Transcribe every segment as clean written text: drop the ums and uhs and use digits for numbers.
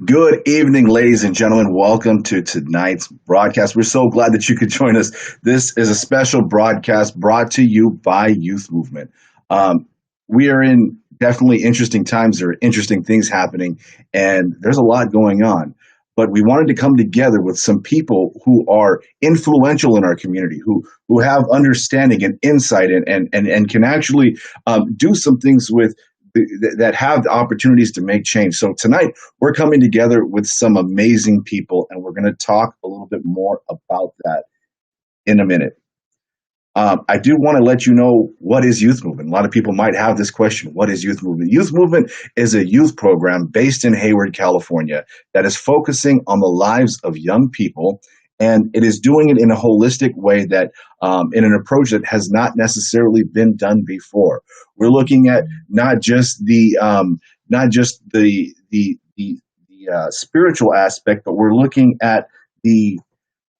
Good evening, ladies and gentlemen. Welcome to tonight's broadcast. We're so glad that you could join us. This is a special broadcast brought to you by Youth Movement. Um, we are in definitely interesting times. There are interesting things happening, and there's a lot going on. But we wanted to come together with some people who are influential in our community, who have understanding and insight and can actually do some things that have the opportunities to make change. So tonight we're coming together with some amazing people, and we're going to talk a little bit more about that in a minute. I do want to let you know what is Youth Movement. A lot of people might have this question: what is Youth Movement? Youth Movement is a youth program based in Hayward, California, that is focusing on the lives of young people, and it is doing it in a holistic way that, in an approach that has not necessarily been done before. We're looking at not just the spiritual aspect, but we're looking at the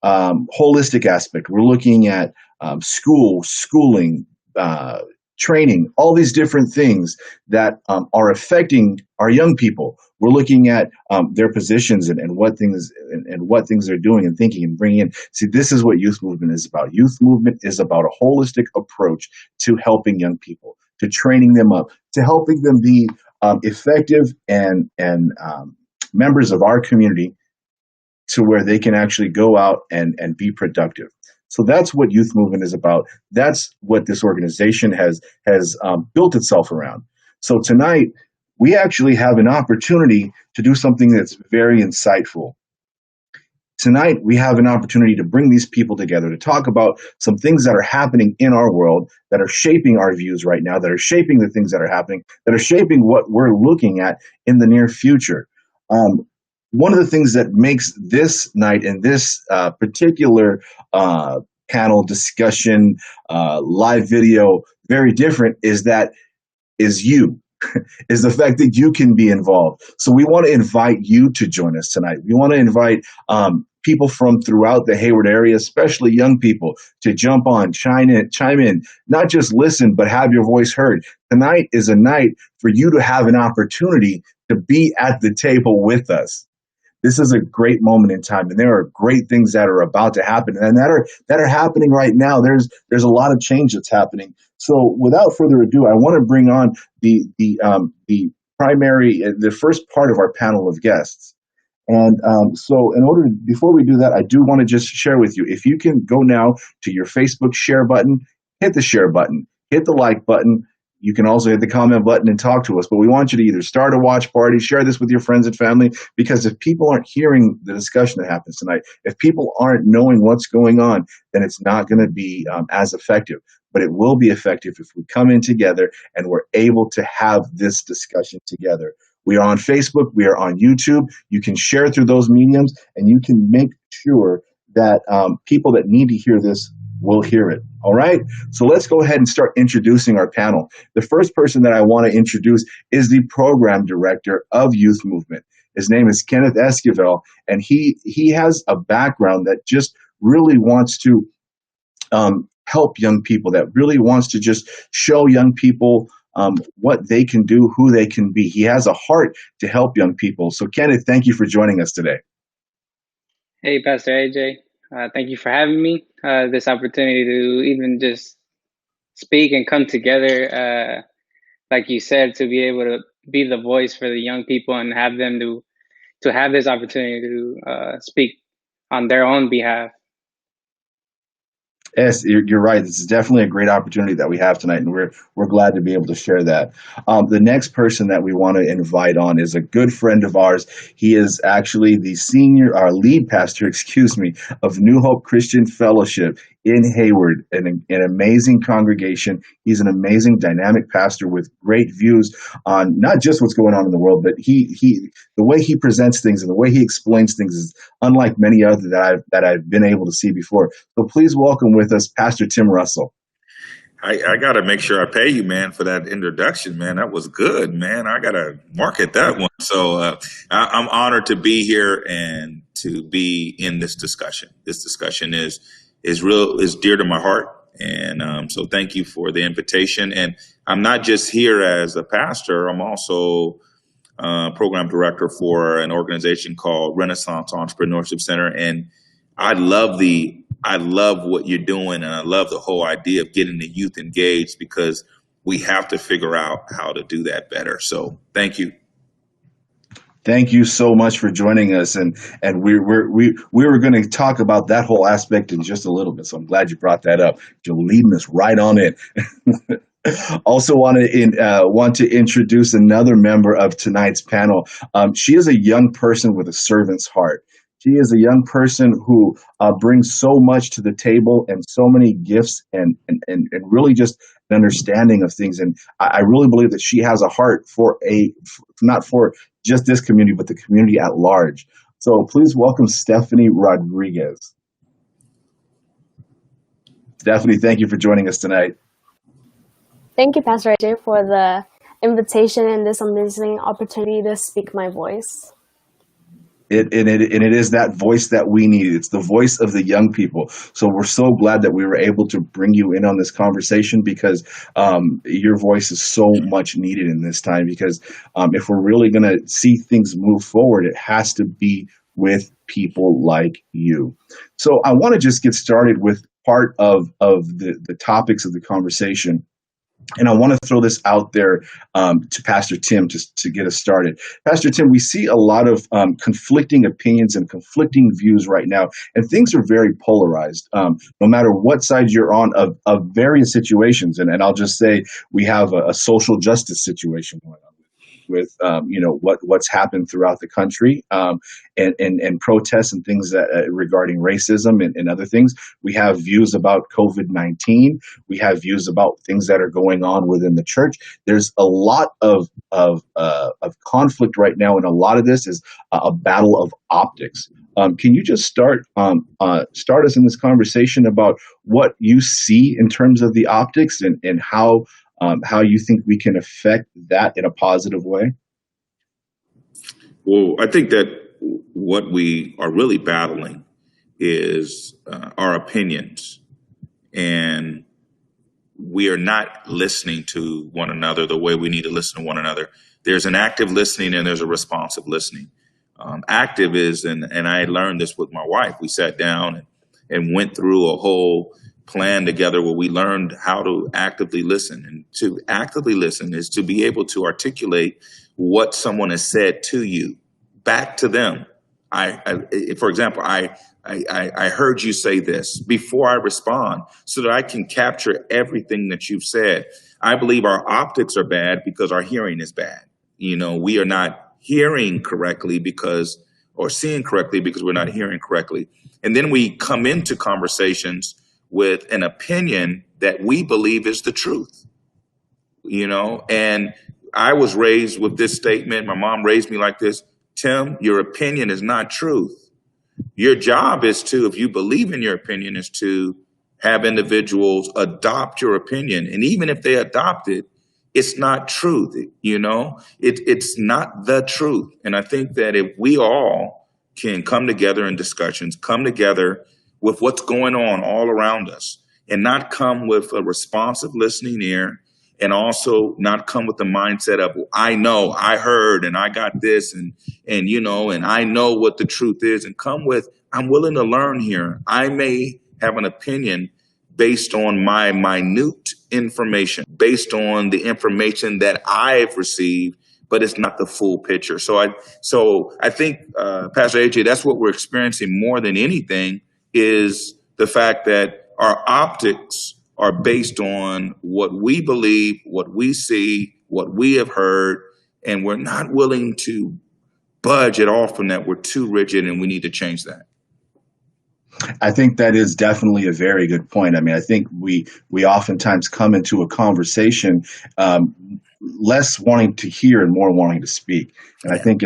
holistic aspect. We're looking at schooling, training, all these different things that are affecting our young people. We're looking at their positions and what things they're doing and thinking and bringing in. See, this is what youth movement is about. Youth movement is about a holistic approach to helping young people, to training them up, to helping them be effective and members of our community, to where they can actually go out and be productive. So that's what youth movement is about. That's what this organization has built itself around. So tonight we actually have an opportunity to do something that's very insightful. Tonight we have an opportunity to bring these people together to talk about some things that are happening in our world, that are shaping our views right now, that are shaping the things that are happening, that are shaping what we're looking at in the near future. One of the things that makes this night and this particular panel discussion, live video, very different is you, is the fact that you can be involved. So we want to invite you to join us tonight. We want to invite people from throughout the Hayward area, especially young people, to jump on, chime in, not just listen, but have your voice heard. Tonight is a night for you to have an opportunity to be at the table with us. This is a great moment in time, and there are great things that are about to happen, and that are happening right now. There's a lot of change that's happening. So, without further ado, I want to bring on the first part of our panel of guests. And before we do that, I do want to just share with you, if you can go now to your Facebook share button, hit the share button, hit the like button. You can also hit the comment button and talk to us, but we want you to either start a watch party, share this with your friends and family, because if people aren't hearing the discussion that happens tonight, if people aren't knowing what's going on, then it's not going to be as effective. But it will be effective if we come in together and we're able to have this discussion together. We are on Facebook. We are on YouTube. You can share through those mediums, and you can make sure that people that need to hear this will hear it. All right. So let's go ahead and start introducing our panel. The first person that I want to introduce is the program director of Youth Movement. His name is Kenneth Esquivel, and he has a background that just really wants to help young people, that really wants to just show young people what they can do, who they can be. He has a heart to help young people. So Kenneth, thank you for joining us today. Hey, Pastor AJ. Thank you for having me. This opportunity to even just speak and come together, like you said, to be able to be the voice for the young people and have them to have this opportunity to speak on their own behalf. Yes, you're right. This is definitely a great opportunity that we have tonight, and we're glad to be able to share that. The next person that we want to invite on is a good friend of ours. He is actually the our lead pastor, of New Hope Christian Fellowship in Hayward, an amazing congregation. He's an amazing, dynamic pastor with great views on not just what's going on in the world, but the way he presents things and the way he explains things is unlike many other that I've been able to see before. So please welcome with us Pastor Tim Russell. I got to make sure I pay you, man, for that introduction, man. That was good, man. I got to market that one. So I'm honored to be here and to be in this discussion. This discussion is dear to my heart. And so thank you for the invitation. And I'm not just here as a pastor. I'm also program director for an organization called Renaissance Entrepreneurship Center. And I love what you're doing, and I love the whole idea of getting the youth engaged, because we have to figure out how to do that better. So thank you. Thank you so much for joining us, and we were going to talk about that whole aspect in just a little bit. So I'm glad you brought that up. You're leading us right on in. Also want to introduce another member of tonight's panel. She is a young person with a servant's heart. She is a young person who brings so much to the table, and so many gifts, and really just an understanding of things. And I really believe that she has a heart for not for just this community, but the community at large. So please welcome Stephany Rodriguez. Stephany, thank you for joining us tonight. Thank you, Pastor AJ, for the invitation and this amazing opportunity to speak my voice. It is that voice that we need. It's the voice of the young people. So we're so glad that we were able to bring you in on this conversation, because your voice is so much needed in this time. Because if we're really going to see things move forward, it has to be with people like you. So I want to just get started with part of the topics of the conversation. And I want to throw this out there to Pastor Tim just to get us started. Pastor Tim, we see a lot of conflicting opinions and conflicting views right now, and things are very polarized. No matter what side you're on of various situations, and I'll just say we have a social justice situation going on with what's happened throughout the country, and protests and things that regarding racism and other things. We have views about COVID-19. We have views about things that are going on within the church. There's a lot of conflict right now, and a lot of this is a battle of optics. Can you just start us in this conversation about what you see in terms of the optics, and how you think we can affect that in a positive way? Well, I think that what we are really battling is our opinions, and we are not listening to one another the way we need to listen to one another. There's an active listening and there's a responsive listening. Active is, and I learned this with my wife. We sat down and went through a whole plan together where we learned how to actively listen. And to actively listen is to be able to articulate what someone has said to you back to them. For example, I heard you say this before I respond, so that I can capture everything that you've said. I believe our optics are bad because our hearing is bad. We are not hearing correctly or seeing correctly because we're not hearing correctly. And then we come into conversations with an opinion that we believe is the truth, and I was raised with this statement. My mom raised me like this: Tim, your opinion is not truth. Your job is to, if you believe in your opinion, is to have individuals adopt your opinion. And even if they adopt it, it's not truth. It's not the truth. And I think that if we all can come together in discussions, come together with what's going on all around us, and not come with a responsive listening ear, and also not come with the mindset of, well, I know, I heard, and I got this, and I know what the truth is, and come with, I'm willing to learn here. I may have an opinion based on my minute information, based on the information that I've received, but it's not the full picture. So I think, Pastor AJ, that's what we're experiencing more than anything, is the fact that our optics are based on what we believe, what we see, what we have heard, and we're not willing to budge at all from that. We're too rigid, and we need to change that. I think that is definitely a very good point. I mean, I think we oftentimes come into a conversation less wanting to hear and more wanting to speak. And I think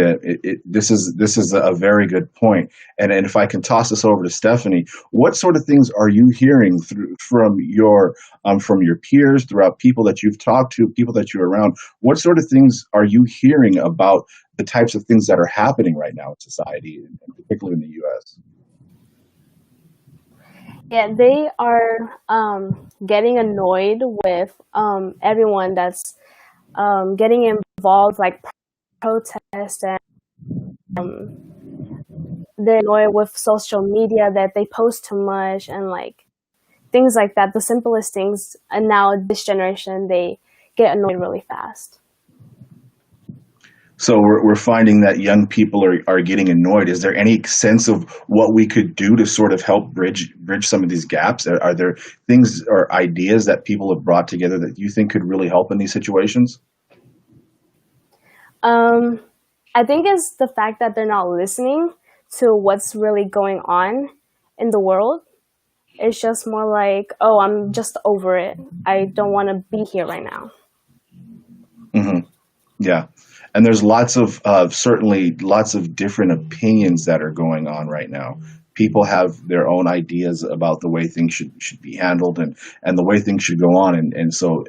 this is a very good point. And if I can toss this over to Stephany, what sort of things are you hearing from your peers, throughout people that you've talked to, people that you're around? What sort of things are you hearing about the types of things that are happening right now in society, and particularly in the U.S.? Yeah, they are getting annoyed with everyone that's getting involved, like protest, and um, they're annoyed with social media that they post too much and like things like that. The simplest things. And now this generation, they get annoyed really fast. So we're finding that young people are getting annoyed. Is there any sense of what we could do to sort of help bridge some of these gaps? Are there things or ideas that people have brought together that you think could really help in these situations? I think it's the fact that they're not listening to what's really going on in the world. It's just more like, oh, I'm just over it. I don't want to be here right now. Mm-hmm. Yeah. And there's certainly lots of different opinions that are going on right now. People have their own ideas about the way things should be handled and the way things should go on. And so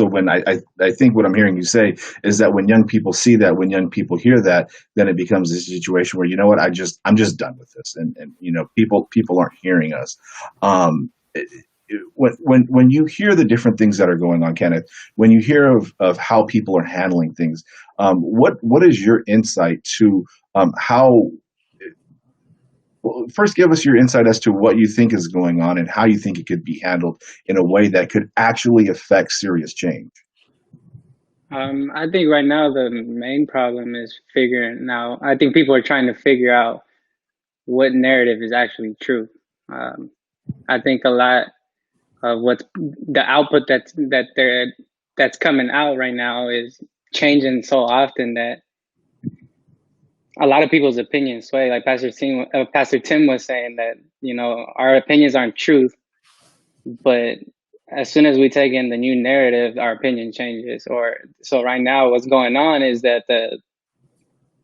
when I think what I'm hearing you say is that when young people see that, when young people hear that, then it becomes a situation where, you know what, I'm just done with this. And people aren't hearing us. When you hear the different things that are going on, Kenneth, when you hear of how people are handling things, what is your insight to how? Well, first, give us your insight as to what you think is going on and how you think it could be handled in a way that could actually affect serious change. I think right now the main problem is figuring out. I think people are trying to figure out what narrative is actually true. I think a lot of what's the output that's coming out right now is changing so often that a lot of people's opinions sway. Like Pastor Tim was saying that our opinions aren't truth, but as soon as we take in the new narrative, our opinion changes. So right now, what's going on is that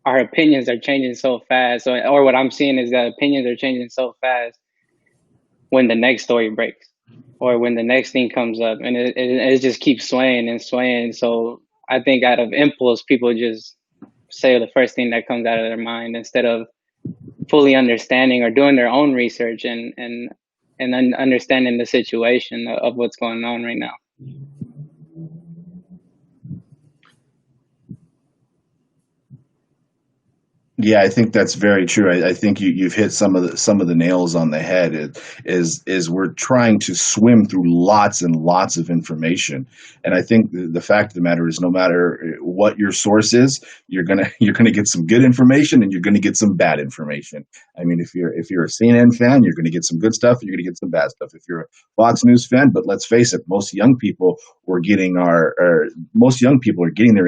our opinions are changing so fast. Or what I'm seeing is that opinions are changing so fast when the next story breaks or when the next thing comes up, and it just keeps swaying and swaying. So I think out of impulse, people just say the first thing that comes out of their mind instead of fully understanding or doing their own research and understanding the situation of what's going on right now. Yeah, I think that's very true. I think you've hit some of the nails on the head. Is we're trying to swim through lots and lots of information, and I think the fact of the matter is, no matter what your source is, you're gonna get some good information and you're gonna get some bad information. I mean, if you're a CNN fan, you're gonna get some good stuff, and you're gonna get some bad stuff. If you're a Fox News fan, but let's face it, most young people are getting their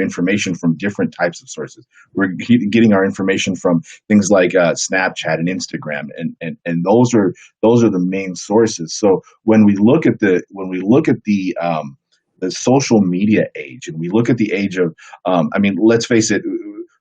information from different types of sources. We're getting our information from things like Snapchat and Instagram, and those are the main sources. So when we look at the social media age, and we look at the age of, I mean, let's face it.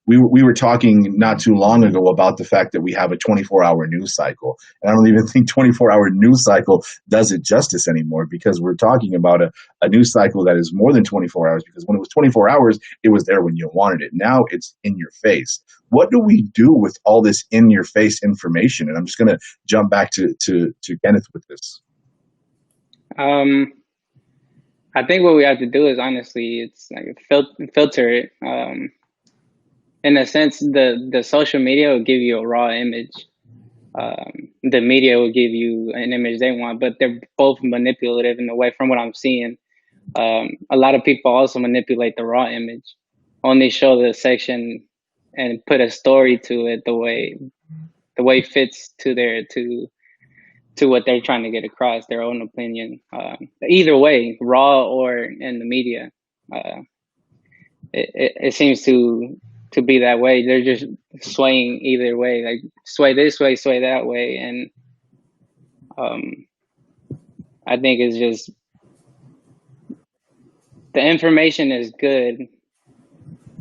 We were talking not too long ago about the fact that we have a 24-hour news cycle. And I don't even think 24-hour news cycle does it justice anymore, because we're talking about a news cycle that is more than 24 hours, because when it was 24 hours, it was there when you wanted it. Now it's in your face. What do we do with all this in your face information? And I'm just going to jump back to Kenneth with this. I think what we have to do is, honestly, it's like filter it. In a sense, the social media will give you a raw image. The media will give you an image they want, but they're both manipulative in a way. From what I'm seeing, a lot of people also manipulate the raw image, only show the section and put a story to it the way it fits to what they're trying to get across, their own opinion. Either way, raw or in the media, it seems to be that way. They're just swaying either way, like sway this way, sway that way. And I think it's just, the information is good.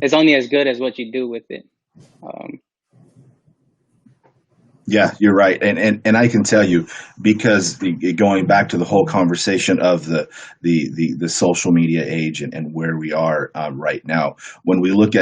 It's only as good as what you do with it. Yeah, you're right. And I can tell you, because going back to the whole conversation of the social media age and where we are right now, when we look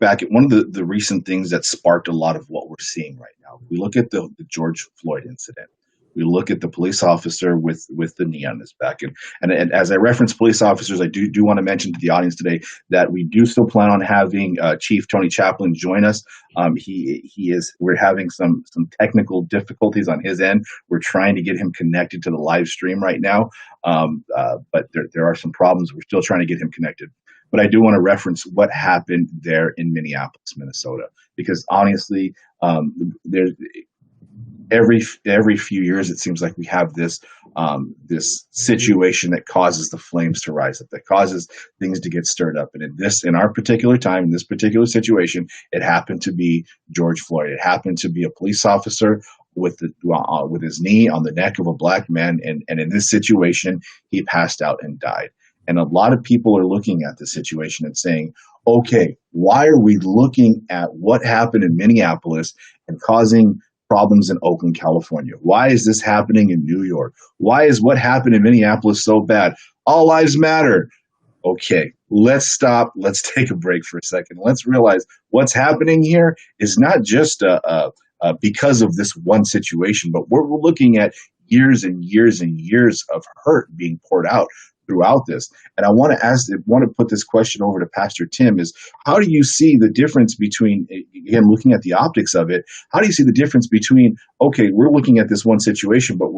back at one of the recent things that sparked a lot of what we're seeing right now, we look at the George Floyd incident. We look at the police officer with the knee on his back. And as I reference police officers, I do want to mention to the audience today that we do still plan on having Chief Tony Chaplin join us. We're having some technical difficulties on his end. We're trying to get him connected to the live stream right now, but there are some problems. We're still trying to get him connected. But I do want to reference what happened there in Minneapolis, Minnesota, because honestly, there's every few years it seems like we have this situation that causes the flames to rise up, that causes things to get stirred up. And in our particular time, in this particular situation, it happened to be George Floyd. It happened to be a police officer with his knee on the neck of a black man, and in this situation, he passed out and died. And a lot of people are looking at this situation and saying, okay, why are we looking at what happened in Minneapolis and causing problems in Oakland, California? Why is this happening in New York? Why is what happened in Minneapolis so bad? All lives matter. Okay, let's stop. Let's take a break for a second. Let's realize what's happening here is not just because of this one situation, but we're looking at years and years and years of hurt being poured out throughout this. And I want to put this question over to Pastor Tim is, how do you see the difference between, again, looking at the optics of it, how do you see the difference between, okay, we're looking at this one situation, but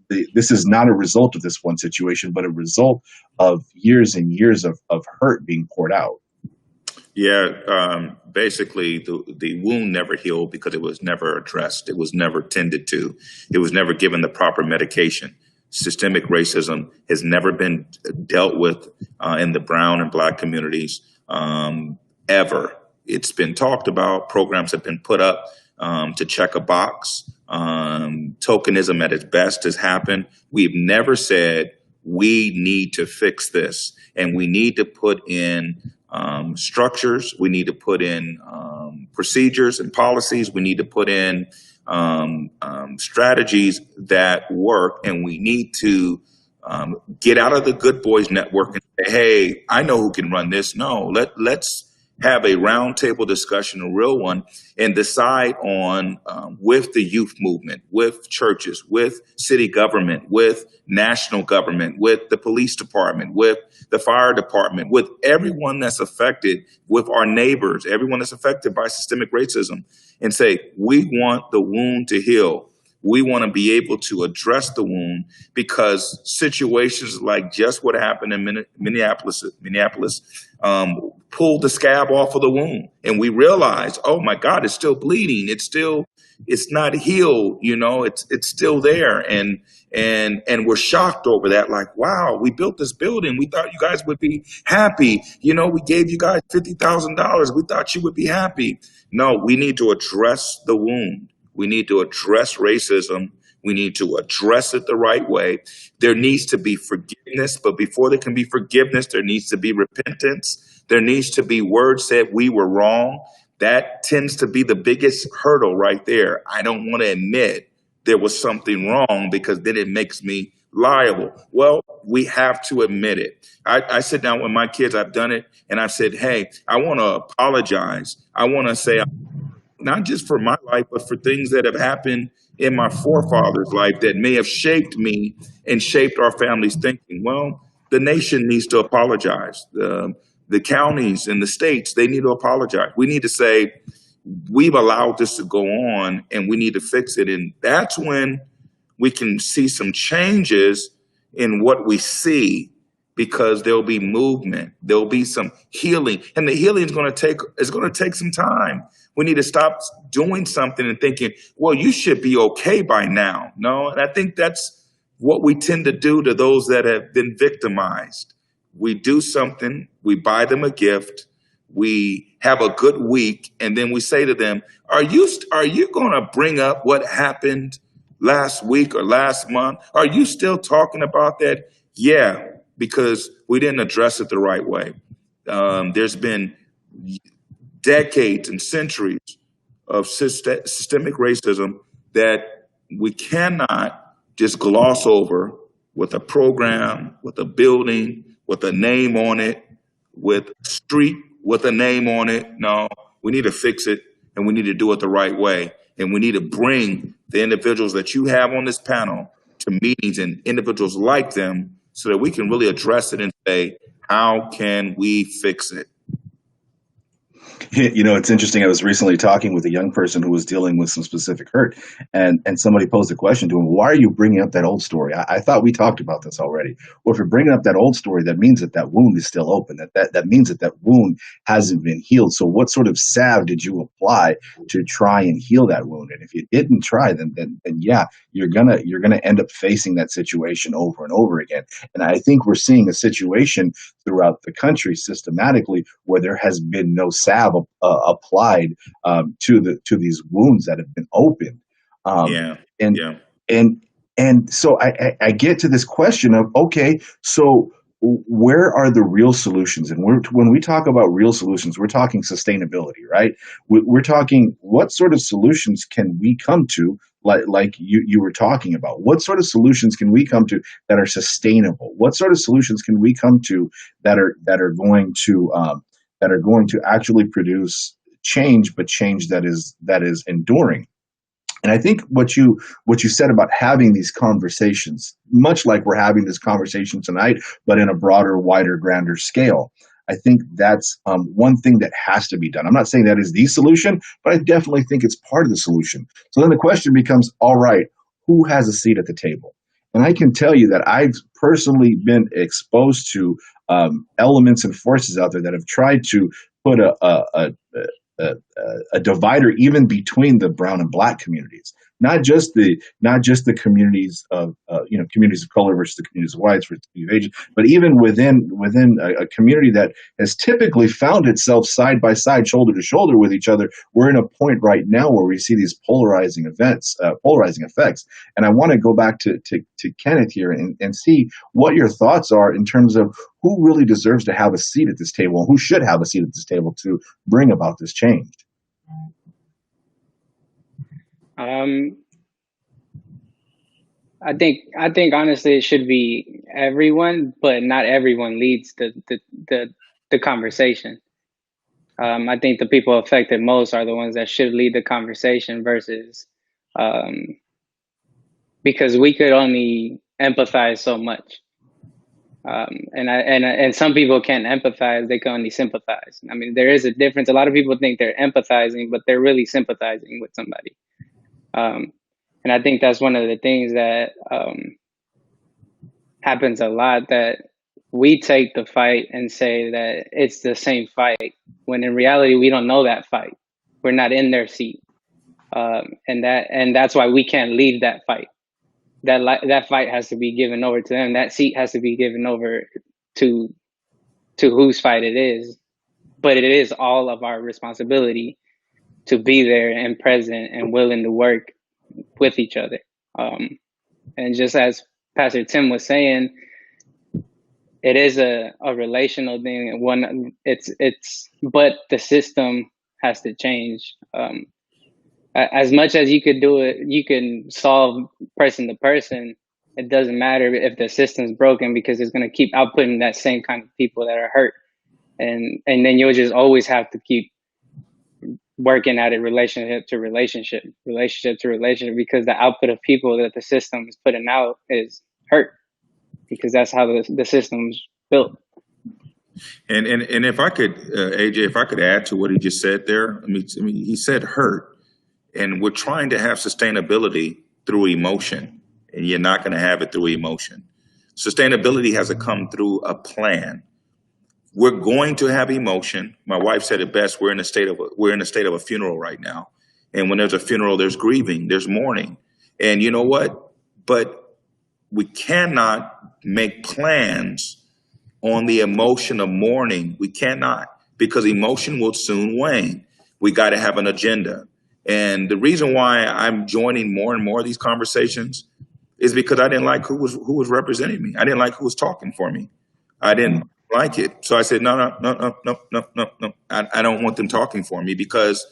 this is not a result of this one situation, but a result of years and years of hurt being poured out? Yeah, basically the wound never healed because it was never addressed. It was never tended to. It was never given the proper medication. Systemic racism has never been dealt with in the brown and black communities ever. It's been talked about. Programs have been put up to check a box. Tokenism at its best has happened. We've never said we need to fix this, and we need to put in structures. We need to put in procedures and policies. We need to put in strategies that work, and we need to get out of the good boys network and say, hey, I know who can run this. No, let's have a roundtable discussion, a real one, and decide on with the youth movement, with churches, with city government, with national government, with the police department, with the fire department, with everyone that's affected, with our neighbors, everyone that's affected by systemic racism, and say, we want the wound to heal. We want to be able to address the wound, because situations like just what happened in Minneapolis pulled the scab off of the wound. And we realized, oh my God, it's still bleeding. It's not healed. It's still there. And we're shocked over that. Like, wow, we built this building. We thought you guys would be happy. We gave you guys $50,000. We thought you would be happy. No, we need to address the wound. We need to address racism. We need to address it the right way. There needs to be forgiveness, but before there can be forgiveness, there needs to be repentance. There needs to be words said, we were wrong. That tends to be the biggest hurdle right there. I don't want to admit there was something wrong, because then it makes me liable. Well, we have to admit it. I sit down with my kids, I've done it, and I've said, hey, I want to apologize. I want to say, not just for my life, but for things that have happened in my forefathers' life that may have shaped me and shaped our family's thinking. Well, the nation needs to apologize. The counties and the states, they need to apologize. We need to say, we've allowed this to go on and we need to fix it. And that's when we can see some changes in what we see, because there'll be movement, there'll be some healing, and the healing is going to take some time. We need to stop doing something and thinking, well, you should be okay by now. No, and I think that's what we tend to do to those that have been victimized. We do something, we buy them a gift, we have a good week, and then we say to them, are you going to bring up what happened last week or last month? Are you still talking about that? Yeah, because we didn't address it the right way. There's been decades and centuries of systemic racism that we cannot just gloss over with a program, with a building, with a name on it, with a street with a name on it. No, we need to fix it, and we need to do it the right way. And we need to bring the individuals that you have on this panel to meetings and individuals like them so that we can really address it and say, how can we fix it? You know, it's interesting. I was recently talking with a young person who was dealing with some specific hurt, and somebody posed a question to him: "Why are you bringing up that old story? I thought we talked about this already." Well, if you're bringing up that old story, that means that that wound is still open. That means that that wound hasn't been healed. So, what sort of salve did you apply to try and heal that wound? And if you didn't try, then yeah, you're gonna end up facing that situation over and over again. And I think we're seeing a situation throughout the country systematically where there has been no salve applied to these wounds that have been opened. Yeah. And Yeah. and so I get to this question of, okay, so where are the real solutions? And when we talk about real solutions, we're talking sustainability, right? We're talking what sort of solutions can we come to, like you were talking about. What sort of solutions can we come to that are sustainable? What sort of solutions can we come to that are going to actually produce change, but change that is enduring? And I think what you said about having these conversations, much like we're having this conversation tonight, but in a broader, wider, grander scale, I think that's one thing that has to be done. I'm not saying that is the solution, but I definitely think it's part of the solution. So then the question becomes, all right, who has a seat at the table? And I can tell you that I've personally been exposed to elements and forces out there that have tried to put a divider even between the brown and black communities, not just the communities of communities of color versus the communities of whites versus the community of Asian, but even within a community that has typically found itself side by side, shoulder to shoulder with each other. We're in a point right now where we see these polarizing effects. And I want to go back to Kenneth here and see what your thoughts are in terms of who really deserves to have a seat at this table and who should have a seat at this table to bring about this change. I think honestly it should be everyone, but not everyone leads the conversation. I think the people affected most are the ones that should lead the conversation versus because we could only empathize so much. And some people can't empathize; they can only sympathize. I mean, there is a difference. A lot of people think they're empathizing, but they're really sympathizing with somebody. And I think that's one of the things that happens a lot, that we take the fight and say that it's the same fight, when in reality, we don't know that fight. We're not in their seat. And that's why we can't leave that fight. That fight has to be given over to them. That seat has to be given over to whose fight it is. But it is all of our responsibility to be there and present and willing to work with each other. And just as Pastor Tim was saying, it is a relational thing. But the system has to change. As much as you could do it, you can solve person to person. It doesn't matter if the system's broken, because it's going to keep outputting that same kind of people that are hurt. And then you'll just always have to keep working at it, relationship to relationship, because the output of people that the system is putting out is hurt, because that's how the system's built. And if I could, AJ, if I could add to what he just said there, I mean, he said hurt. And we're trying to have sustainability through emotion, and you're not going to have it through emotion. Sustainability has to come through a plan. We're going to have emotion. My wife said it best. We're in a state of a funeral right now. And when there's a funeral, there's grieving, there's mourning. And you know what? But we cannot make plans on the emotion of mourning. We cannot, because emotion will soon wane. We got to have an agenda. And the reason why I'm joining more and more of these conversations is because I didn't like who was representing me. I didn't like who was talking for me. I didn't like it. So I said, no. I don't want them talking for me, because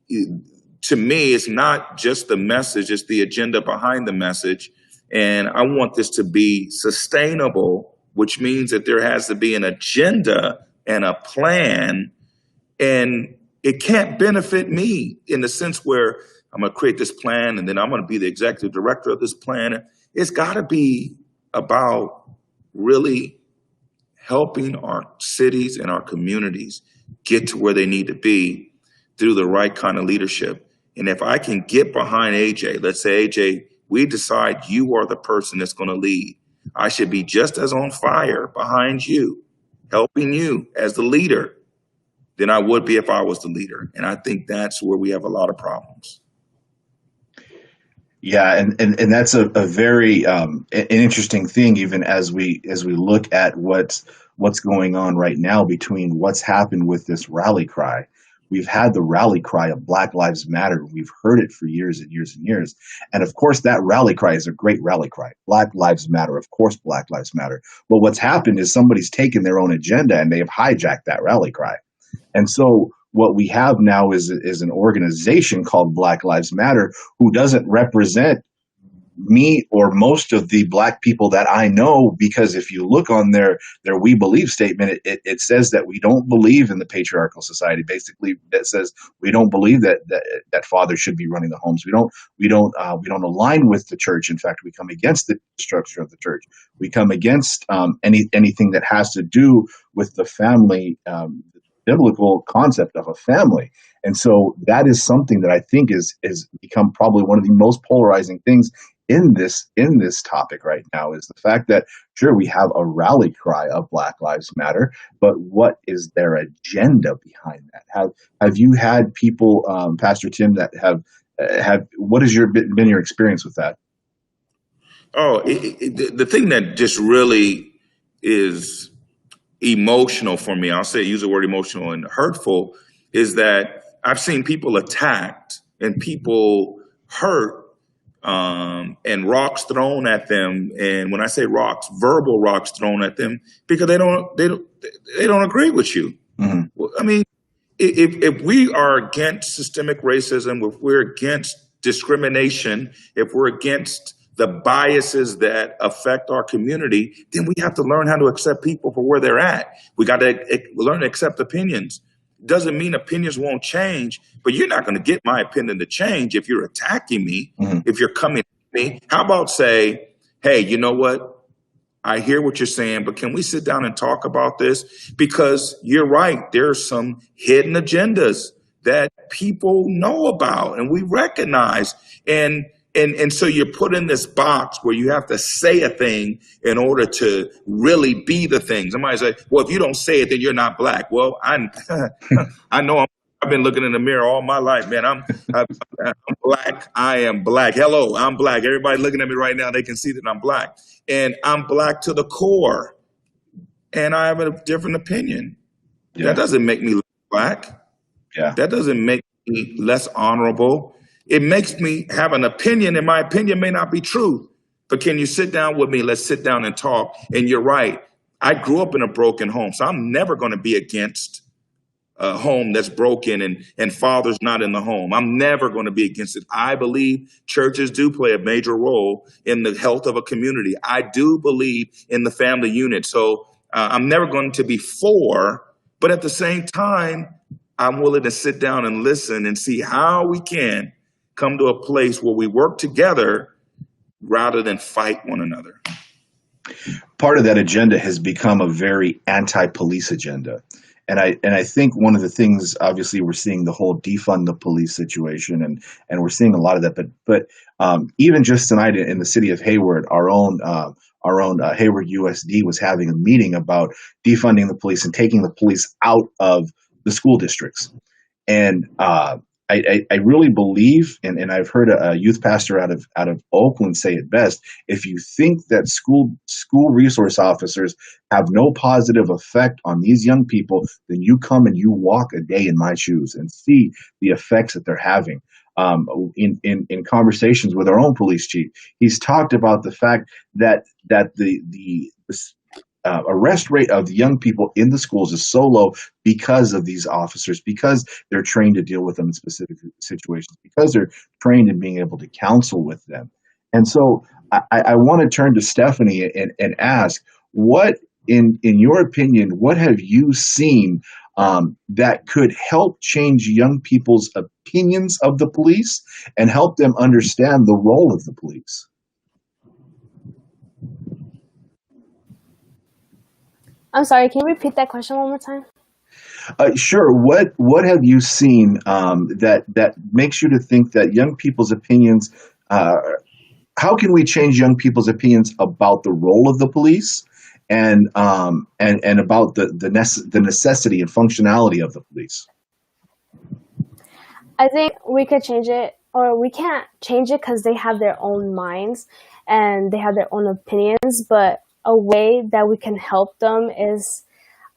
to me, it's not just the message, it's the agenda behind the message. And I want this to be sustainable, which means that there has to be an agenda and a plan. And it can't benefit me in the sense where I'm going to create this plan, and then I'm going to be the executive director of this plan. It's got to be about really helping our cities and our communities get to where they need to be through the right kind of leadership. And if I can get behind AJ, let's say, AJ, we decide you are the person that's going to lead. I should be just as on fire behind you, helping you as the leader, than I would be if I was the leader. And I think that's where we have a lot of problems. Yeah, and that's a very an interesting thing, even as we look at what's going on right now between what's happened with this rally cry. We've had the rally cry of Black Lives Matter. We've heard it for years and years and years. And of course, that rally cry is a great rally cry. Black Lives Matter. Of course, Black Lives Matter. But what's happened is somebody's taken their own agenda and they have hijacked that rally cry. And so what we have now is an organization called Black Lives Matter who doesn't represent me or most of the Black people that I know, because if you look on their We Believe statement, it says that we don't believe in the patriarchal society. Basically, that says we don't believe that fathers should be running the homes. We don't align with the church. In fact, we come against the structure of the church. We come against anything that has to do with the family, biblical concept of a family. And so that is something that I think is become probably one of the most polarizing things in this topic right now, is the fact that, sure, we have a rally cry of Black Lives Matter, but what is their agenda behind that? Have you had people, Pastor Tim, that have what has been your experience with that? Oh, the thing that just really is emotional for me, I'll use the word emotional and hurtful, is that I've seen people attacked and people hurt, and rocks thrown at them. And when I say rocks, verbal rocks thrown at them because they don't agree with you. Mm-hmm. I mean, if we are against systemic racism, if we're against discrimination, if we're against the biases that affect our community, then we have to learn how to accept people for where they're at. We got to learn to accept opinions. Doesn't mean opinions won't change, but you're not going to get my opinion to change if you're attacking me, mm-hmm. if you're coming at me. How about say, hey, you know what? I hear what you're saying, but can we sit down and talk about this? Because you're right. There's some hidden agendas that people know about and we recognize. And so you're put in this box where you have to say a thing in order to really be the thing. Somebody say, well, if you don't say it, then you're not Black. Well, I know I've been looking in the mirror all my life, man. I'm Black. I am Black. Hello, I'm Black. Everybody looking at me right now, they can see that I'm Black. And I'm Black to the core. And I have a different opinion. Yeah. That doesn't make me Black. Yeah. That doesn't make me less honorable. It makes me have an opinion, and my opinion may not be true. But can you sit down with me? Let's sit down and talk. And you're right. I grew up in a broken home, so I'm never going to be against a home that's broken and fathers not in the home. I'm never going to be against it. I believe churches do play a major role in the health of a community. I do believe in the family unit. So I'm never going to be for, but at the same time, I'm willing to sit down and listen and see how we can come to a place where we work together rather than fight one another. Part of that agenda has become a very anti-police agenda. And I think one of the things, obviously, we're seeing the whole defund the police situation, and we're seeing a lot of that. But even just tonight in the city of Hayward, our own Hayward USD was having a meeting about defunding the police and taking the police out of the school districts. And I really believe, and I've heard a youth pastor out of Oakland say it best: if you think that school resource officers have no positive effect on these young people, then you come and you walk a day in my shoes and see the effects that they're having. In conversations with our own police chief, he's talked about the fact that the arrest rate of the young people in the schools is so low because of these officers, because they're trained to deal with them in specific situations, because they're trained in being able to counsel with them. And so I want to turn to Stephany and ask, what, in your opinion, what have you seen that could help change young people's opinions of the police and help them understand the role of the police? I'm sorry, can you repeat that question one more time? Sure. What have you seen that makes you to think that young people's opinions? How can we change young people's opinions about the role of the police and about the necessity and functionality of the police? I think we could change it, or we can't change it because they have their own minds and they have their own opinions. But a way that we can help them is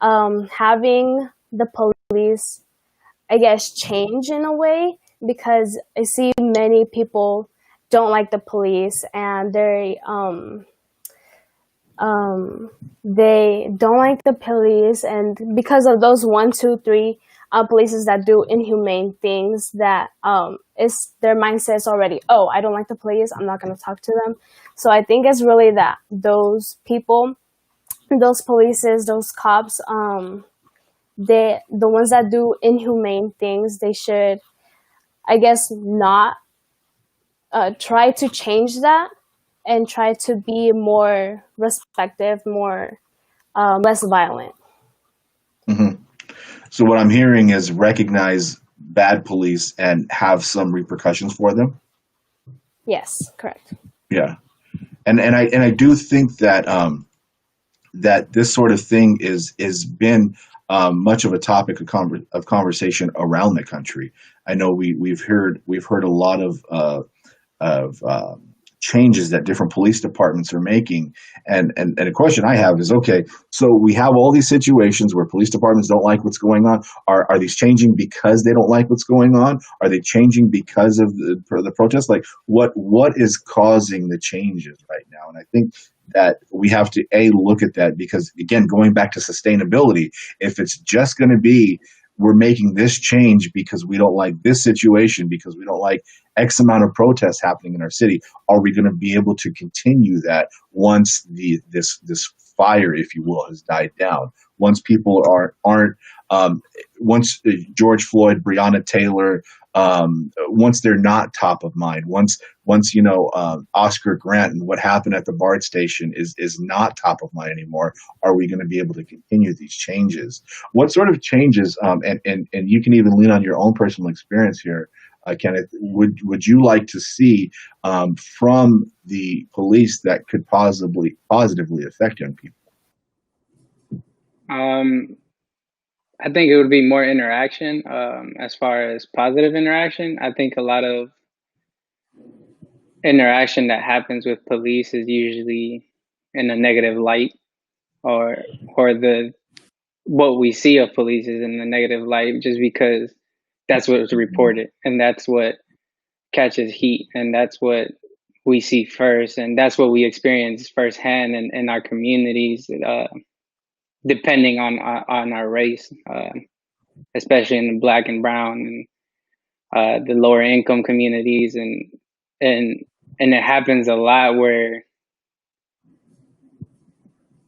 having the police, I guess, change in a way, because I see many people don't like the police, and they don't like the police, and because of those 1, 2, 3 polices that do inhumane things, that is their mindset's already, oh, I don't like the police, I'm not going to talk to them. So I think it's really that those people, those polices, those cops, the ones that do inhumane things, they should, I guess, not try to change that and try to be more respectful, more less violent. Mm-hmm. So what I'm hearing is recognize bad police and have some repercussions for them. Yes, correct. Yeah, and I do think that that this sort of thing is been much of a topic of conversation around the country. I know we've heard a lot of changes that different police departments are making, and a question I have is, okay, so we have all these situations where police departments don't like what's going on. Are these changing because they don't like what's going on? Are they changing because of the protests? Like, what is causing the changes right now? And I think that we have to look at that, because again, going back to sustainability, if it's just going to be, we're making this change because we don't like this situation, because we don't like X amount of protests happening in our city, are we going to be able to continue that once this fire, if you will, has died down? Once people aren't once George Floyd, Breonna Taylor, once they're not top of mind, once Oscar Grant and what happened at the BART station is not top of mind anymore, are we going to be able to continue these changes? What sort of changes, and you can even lean on your own personal experience here, Kenneth, would you like to see from the police that could positively affect young people? I think it would be more interaction. As far as positive interaction, I think a lot of interaction that happens with police is usually in a negative light, or what we see of police is in a negative light, just because that's what's reported, and that's what catches heat, and that's what we see first, and that's what we experience firsthand in our communities, depending on our race, especially in the Black and brown and the lower income communities, and it happens a lot where,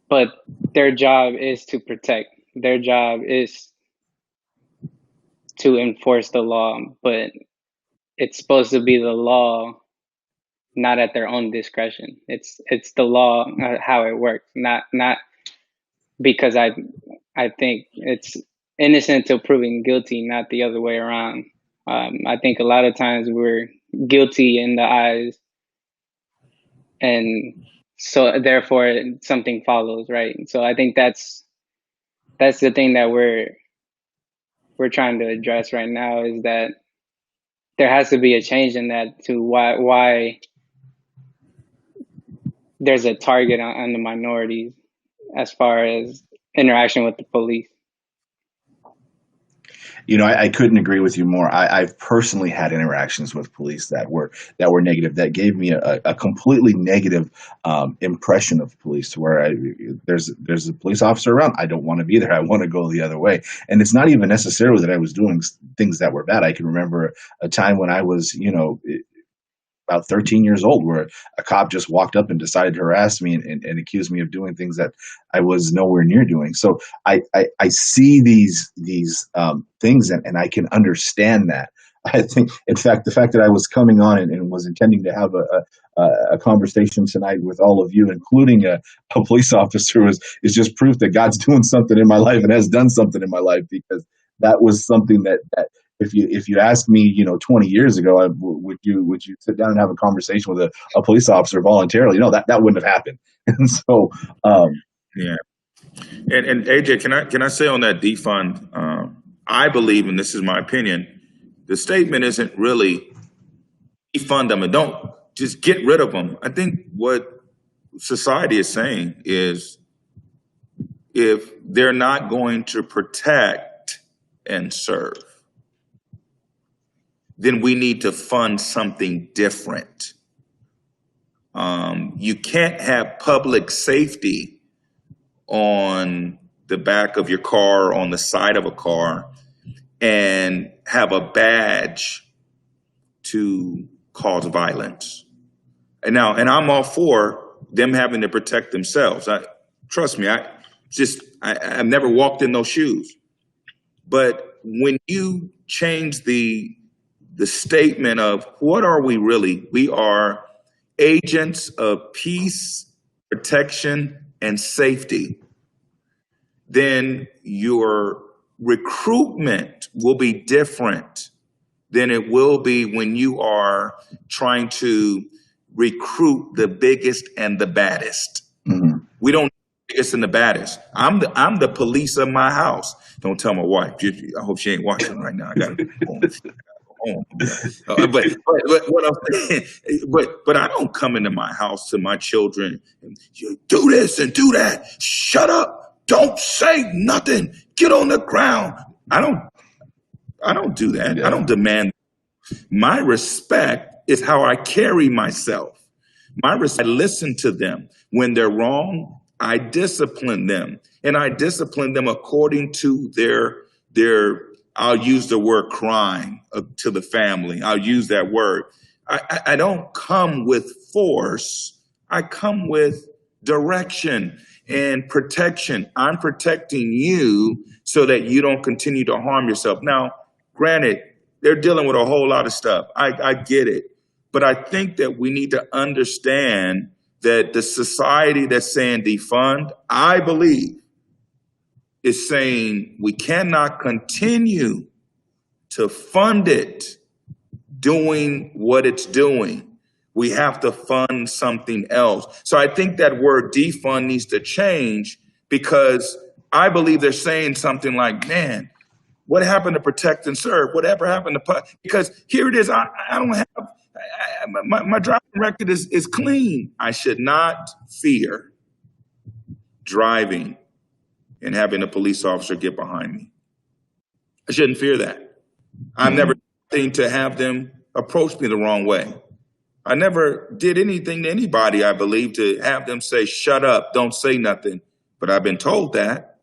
but their job is to protect. Their job is to enforce the law, but it's supposed to be the law, not at their own discretion. It's the law, how it works, not because I think it's innocent till proven guilty, not the other way around. I think a lot of times we're guilty in the eyes, and so therefore something follows, right? So I think that's the thing that we're trying to address right now, is that there has to be a change in that, to why there's a target on the minorities as far as interaction with the police. I couldn't agree with you more. I've personally had interactions with police that were negative, that gave me a completely negative impression of police, to where there's a police officer around, I don't want to be there. I want to go the other way. And it's not even necessarily that I was doing things that were bad. I can remember a time when I was, about 13 years old, where a cop just walked up and decided to harass me and accuse me of doing things that I was nowhere near doing. So I see these things, and I can understand that. I think, in fact, the fact that I was coming on and was intending to have a conversation tonight with all of you, including a police officer, is just proof that God's doing something in my life and has done something in my life, because that was something that if you asked me, 20 years ago, would you sit down and have a conversation with a police officer voluntarily? No, that wouldn't have happened. And so, yeah. And AJ, can I say on that defund? I believe, and this is my opinion, the statement isn't really defund them and don't just get rid of them. I think what society is saying is, if they're not going to protect and serve, then we need to fund something different. You can't have public safety on the back of your car, on the side of a car, and have a badge to cause violence. And I'm all for them having to protect themselves. Trust me, I've never walked in those shoes. But when you change the statement of what are we really? We are agents of peace, protection, and safety. Then your recruitment will be different than it will be when you are trying to recruit the biggest and the baddest. mm-hmm. We don't need the biggest and the baddest. I'm the police of my house. Don't tell my wife. I hope she ain't watching right now. I gotta go home. But what I'm saying, but I don't come into my house to my children and do this and do that. Shut up. Don't say nothing. Get on the ground. I don't do that. Yeah. I don't demand. My respect is how I carry myself. I listen to them. When they're wrong, I discipline them. And I discipline them according to their I'll use the word crime to the family. I'll use that word. I don't come with force. I come with direction and protection. I'm protecting you so that you don't continue to harm yourself. Now, granted, they're dealing with a whole lot of stuff. I get it. But I think that we need to understand that the society that's saying defund, I believe, is saying we cannot continue to fund it doing what it's doing. We have to fund something else. So I think that word defund needs to change, because I believe they're saying something like, man, what happened to protect and serve? Whatever happened to, because here it is. I don't have, my driving record is clean. I should not fear driving and having a police officer get behind me. I shouldn't fear that. I've never seen to have them approach me the wrong way. I never did anything to anybody, I believe, to have them say, shut up, don't say nothing. But I've been told that.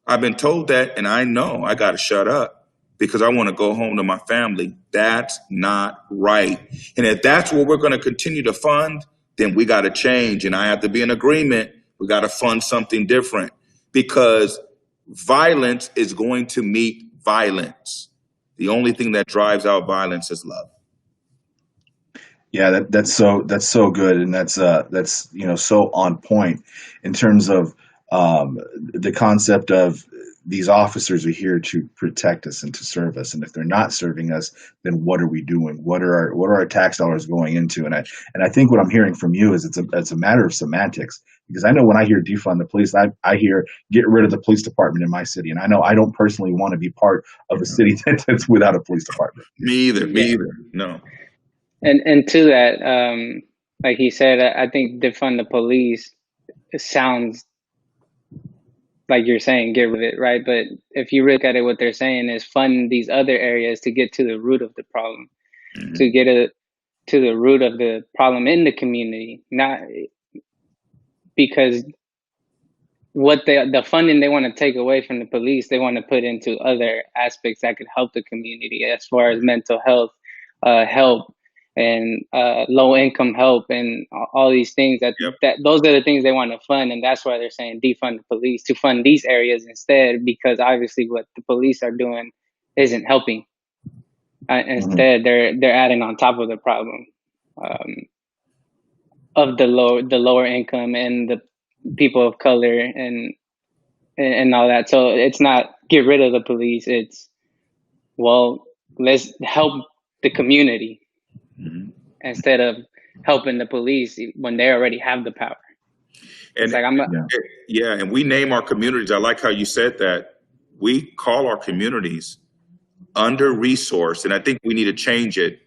And I know I got to shut up because I want to go home to my family. That's not right. And if that's what we're going to continue to fund, then we got to change. And I have to be in agreement. We got to fund something different, because violence is going to meet violence. The only thing that drives out violence is love. Yeah, that's so good, and that's so on point in terms of the concept of these officers are here to protect us and to serve us, and if they're not serving us, then what are we doing? What are our tax dollars going into? And I think what I'm hearing from you is it's a matter of semantics, because I know when I hear defund the police, I hear get rid of the police department in my city, and I know I don't personally want to be part of a city that's without a police department. Me either. No. And to that, like he said, I think defund the police sounds like you're saying get rid of it, right? But if you look at it, what they're saying is fund these other areas to get to the root of the problem, to get to the root of the problem in the community, not because what the funding they want to take away from the police, they want to put into other aspects that could help the community as far as mental health, help, and low income help and all these things that those are the things they want to fund, and that's why they're saying defund the police to fund these areas instead, because obviously what the police are doing isn't helping. Instead, they're adding on top of the problem of the lower income and the people of color and all that. So it's not get rid of the police. It's, well, let's help the community instead of helping the police when they already have the power. And and we name our communities. I like how you said that. We call our communities under-resourced, and I think we need to change it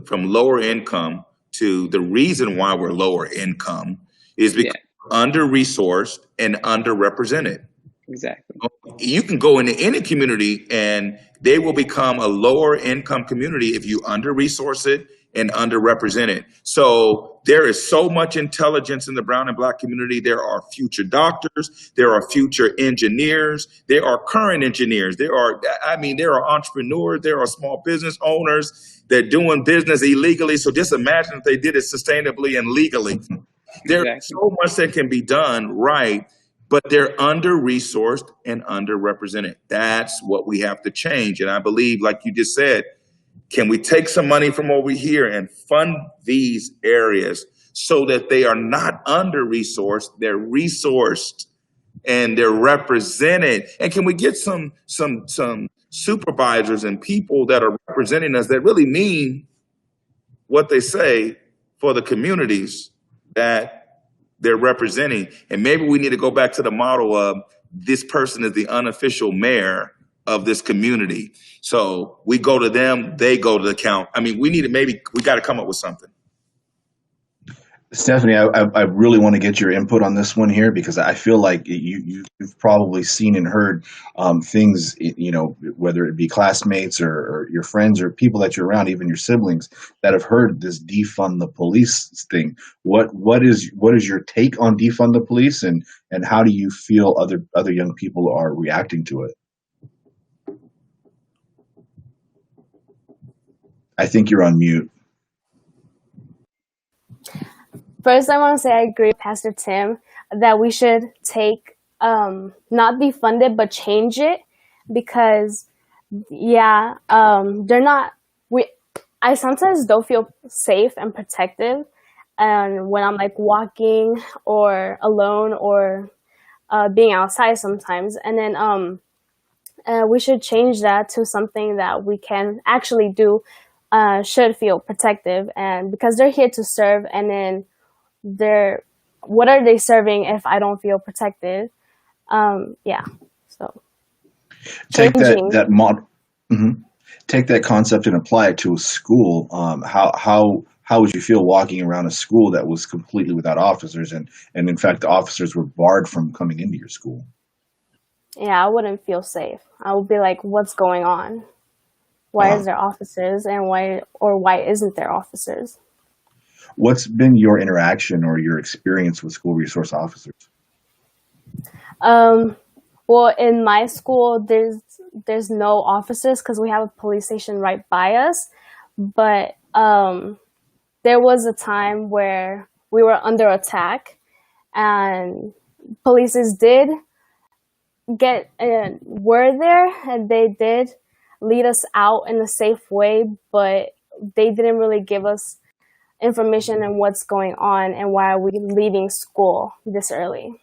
from lower income to the reason why we're lower income is because we're under-resourced and underrepresented. Exactly. You can go into any community and they will become a lower income community if you under-resource it and underrepresent it. So there is so much intelligence in the brown and black community. There are future doctors. There are future engineers. There are current engineers. There are entrepreneurs. There are small business owners. They're doing business illegally. So just imagine if they did it sustainably and legally. There's so much that can be done right, but they're under-resourced and underrepresented. That's what we have to change. And I believe, like you just said, can we take some money from over here and fund these areas so that they are not under-resourced, they're resourced, and they're represented? And can we get some supervisors and people that are representing us that really mean what they say for the communities that they're representing? And maybe we need to go back to the model of this person is the unofficial mayor of this community. So we go to them, they go to the count. I mean, we got to come up with something. Stephany, I really want to get your input on this one here, because I feel like you've probably seen and heard things, whether it be classmates or your friends or people that you're around, even your siblings, that have heard this defund the police thing. What is your take on defund the police, and how do you feel other young people are reacting to it? I think you're on mute. First, I want to say I agree with Pastor Tim that we should take, not defund it, but change it, because, they're not, I sometimes don't feel safe and protective and when I'm like walking or alone or being outside sometimes. And then we should change that to something that we can actually do, should feel protective, and because they're here to serve, and then what are they serving if I don't feel protected? So take take that concept and apply it to a school. How would you feel walking around a school that was completely without officers, and in fact the officers were barred from coming into your school? Yeah, I wouldn't feel safe. I would be like, what's going on? Why is there officers, and why isn't there officers? What's been your interaction or your experience with school resource officers? Well, in my school, there's no officers because we have a police station right by us. But there was a time where we were under attack, and police did were there, and they did lead us out in a safe way, but they didn't really give us information on what's going on and why are we leaving school this early.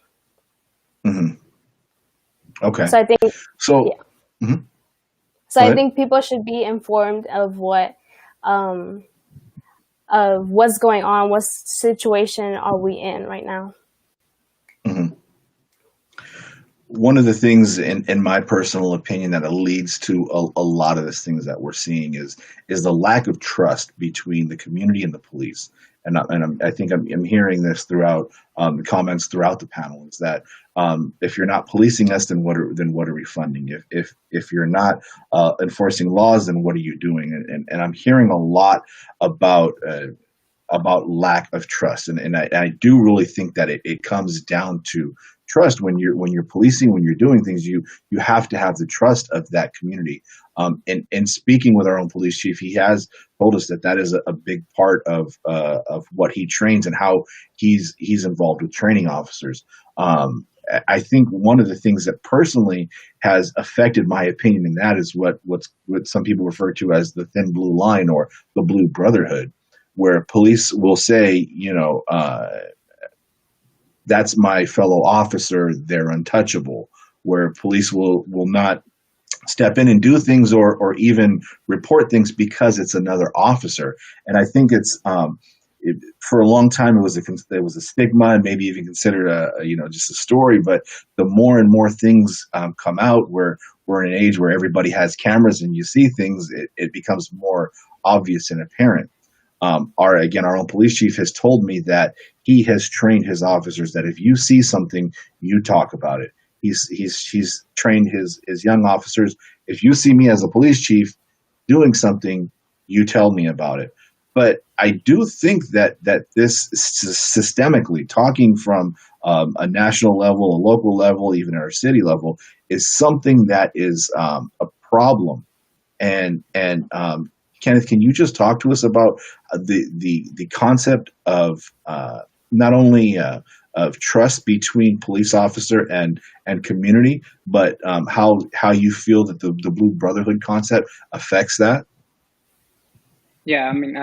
Okay. So I think I think people should be informed of what's going on, what situation are we in right now. One of the things, in my personal opinion, that leads to a lot of these things that we're seeing is the lack of trust between the community and the police. And I think I'm hearing this throughout comments throughout the panel, is that if you're not policing us, then what are we funding? If you're not enforcing laws, then what are you doing? And I'm hearing a lot about lack of trust, and I do really think that it comes down to trust. When you're policing, when you're doing things, you have to have the trust of that community. And speaking with our own police chief, he has told us that that is a big part of what he trains and how he's involved with training officers. I think one of the things that personally has affected my opinion in that is what some people refer to as the thin blue line or the blue brotherhood, where police will say, that's my fellow officer, they're untouchable, where police will not step in and do things or even report things because it's another officer. And I think for a long time there was a stigma and maybe even considered just a story. But the more and more things come out, where we're in an age where everybody has cameras and you see things, it becomes more obvious and apparent. Our own police chief has told me that he has trained his officers that if you see something, you talk about it. He's trained his young officers. If you see me as a police chief doing something, you tell me about it. But I do think that this systemically, talking from a national level, a local level, even at our city level, is something that is a problem. And Kenneth, can you just talk to us about the concept of not only of trust between police officer and community, but how you feel that the Blue Brotherhood concept affects that? Yeah, I mean,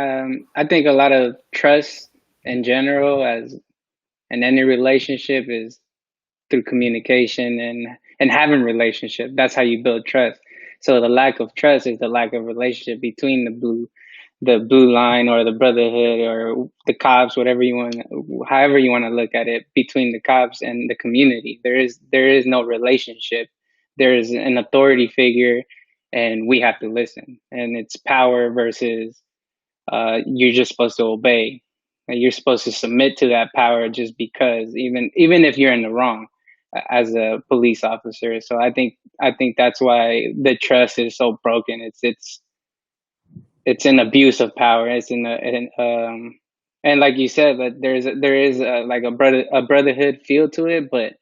I think a lot of trust in general, as in any relationship, is through communication and having relationship. That's how you build trust. So the lack of trust is the lack of relationship between the blue line or the brotherhood or the cops, however you want to look at it, between the cops and the community. There is no relationship. There is an authority figure, and we have to listen. And it's power versus you're just supposed to obey. And you're supposed to submit to that power just because, even if you're in the wrong as a police officer. So I think that's why the trust is so broken. It's an abuse of power. It's and like you said, that there is like a brotherhood feel to it, but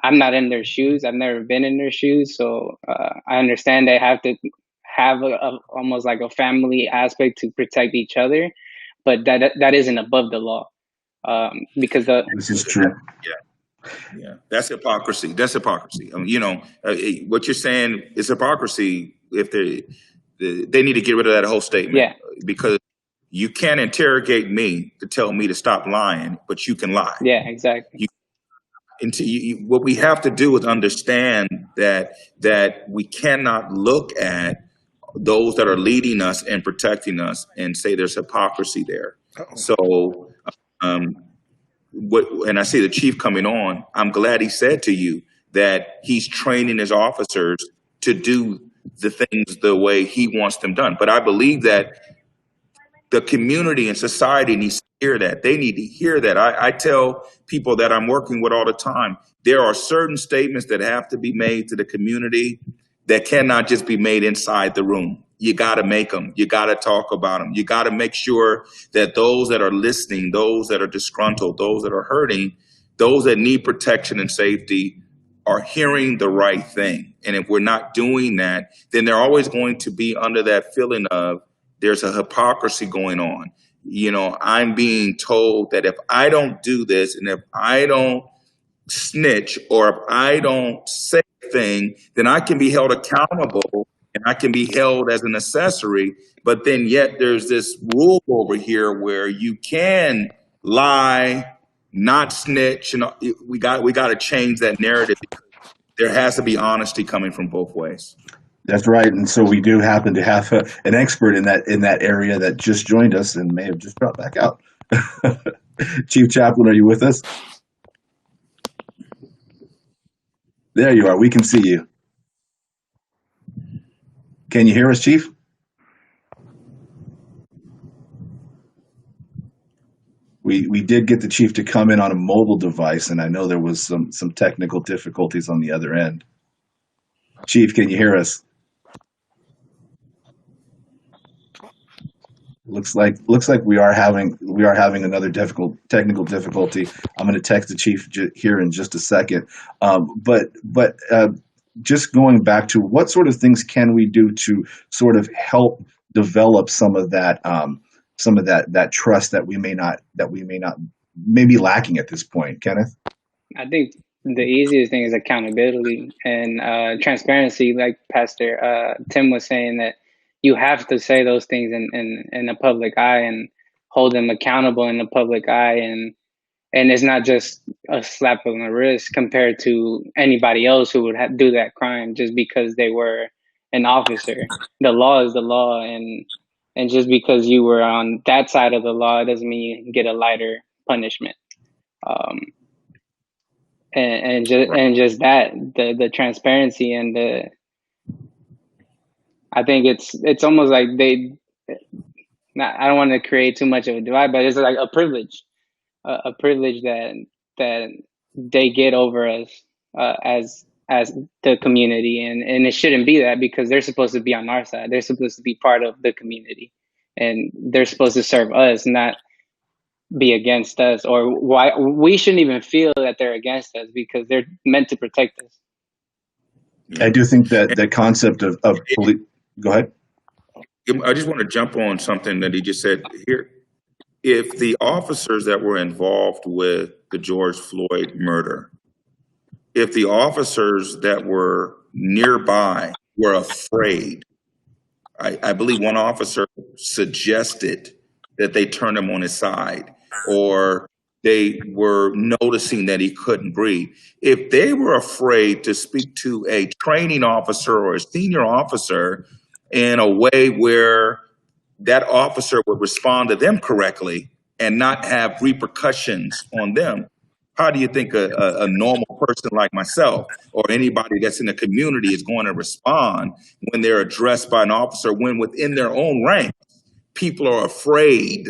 I'm not in their shoes. I've never been in their shoes, so I understand they have to have almost like a family aspect to protect each other, but that isn't above the law, because This is true. Yeah, that's hypocrisy. That's hypocrisy. What you're saying is hypocrisy. If they need to get rid of that whole statement. Yeah. Because you can't interrogate me to tell me to stop lying, but you can lie. Yeah, exactly. What we have to do is understand that we cannot look at those that are leading us and protecting us and say there's hypocrisy there. Uh-oh. So, and I see the chief coming on. I'm glad he said to you that he's training his officers to do the things the way he wants them done. But I believe that the community and society needs to hear that. They need to hear that. I tell people that I'm working with all the time, there are certain statements that have to be made to the community that cannot just be made inside the room. You got to make them. You got to talk about them. You got to make sure that those that are listening, those that are disgruntled, those that are hurting, those that need protection and safety are hearing the right thing. And if we're not doing that, then they're always going to be under that feeling of there's a hypocrisy going on. I'm being told that if I don't do this and if I don't snitch or if I don't say a thing, then I can be held accountable and I can be held as an accessory. But then yet there's this rule over here where you can lie, not snitch. We got to change that narrative. There has to be honesty coming from both ways. That's right. And so we do happen to have an expert in that area that just joined us and may have just dropped back out. Chief Chaplain, are you with us? There you are. We can see you. Can you hear us, Chief? We did get the chief to come in on a mobile device, and I know there was some technical difficulties on the other end. Chief, can you hear us? Looks like we are having another technical difficulty. I'm going to text the chief here in just a second. But just going back to what sort of things can we do to sort of help develop some of that trust that we may be lacking at this point, Kenneth? I think the easiest thing is accountability and transparency. Like Pastor Tim was saying, that you have to say those things in the public eye and hold them accountable in the public eye, and it's not just a slap on the wrist compared to anybody else who would do that crime just because they were an officer. The law is the law, and just because you were on that side of the law, it doesn't mean you get a lighter punishment. Um, and just that, the transparency and I think it's almost like I don't want to create too much of a divide, but it's like a privilege, a privilege that they get over us as the community, and it shouldn't be that, because they're supposed to be on our side. They're supposed to be part of the community, and they're supposed to serve us, not be against us. Or why we shouldn't even feel that they're against us, because they're meant to protect us. I do think that the concept of police. Go ahead. I just want to jump on something that he just said here. If the officers that were involved with the George Floyd murder, if the officers that were nearby were afraid, I believe one officer suggested that they turn him on his side, or they were noticing that he couldn't breathe. If they were afraid to speak to a training officer or a senior officer in a way where that officer would respond to them correctly and not have repercussions on them, how do you think a normal person like myself or anybody that's in the community is going to respond when they're addressed by an officer, when within their own ranks, people are afraid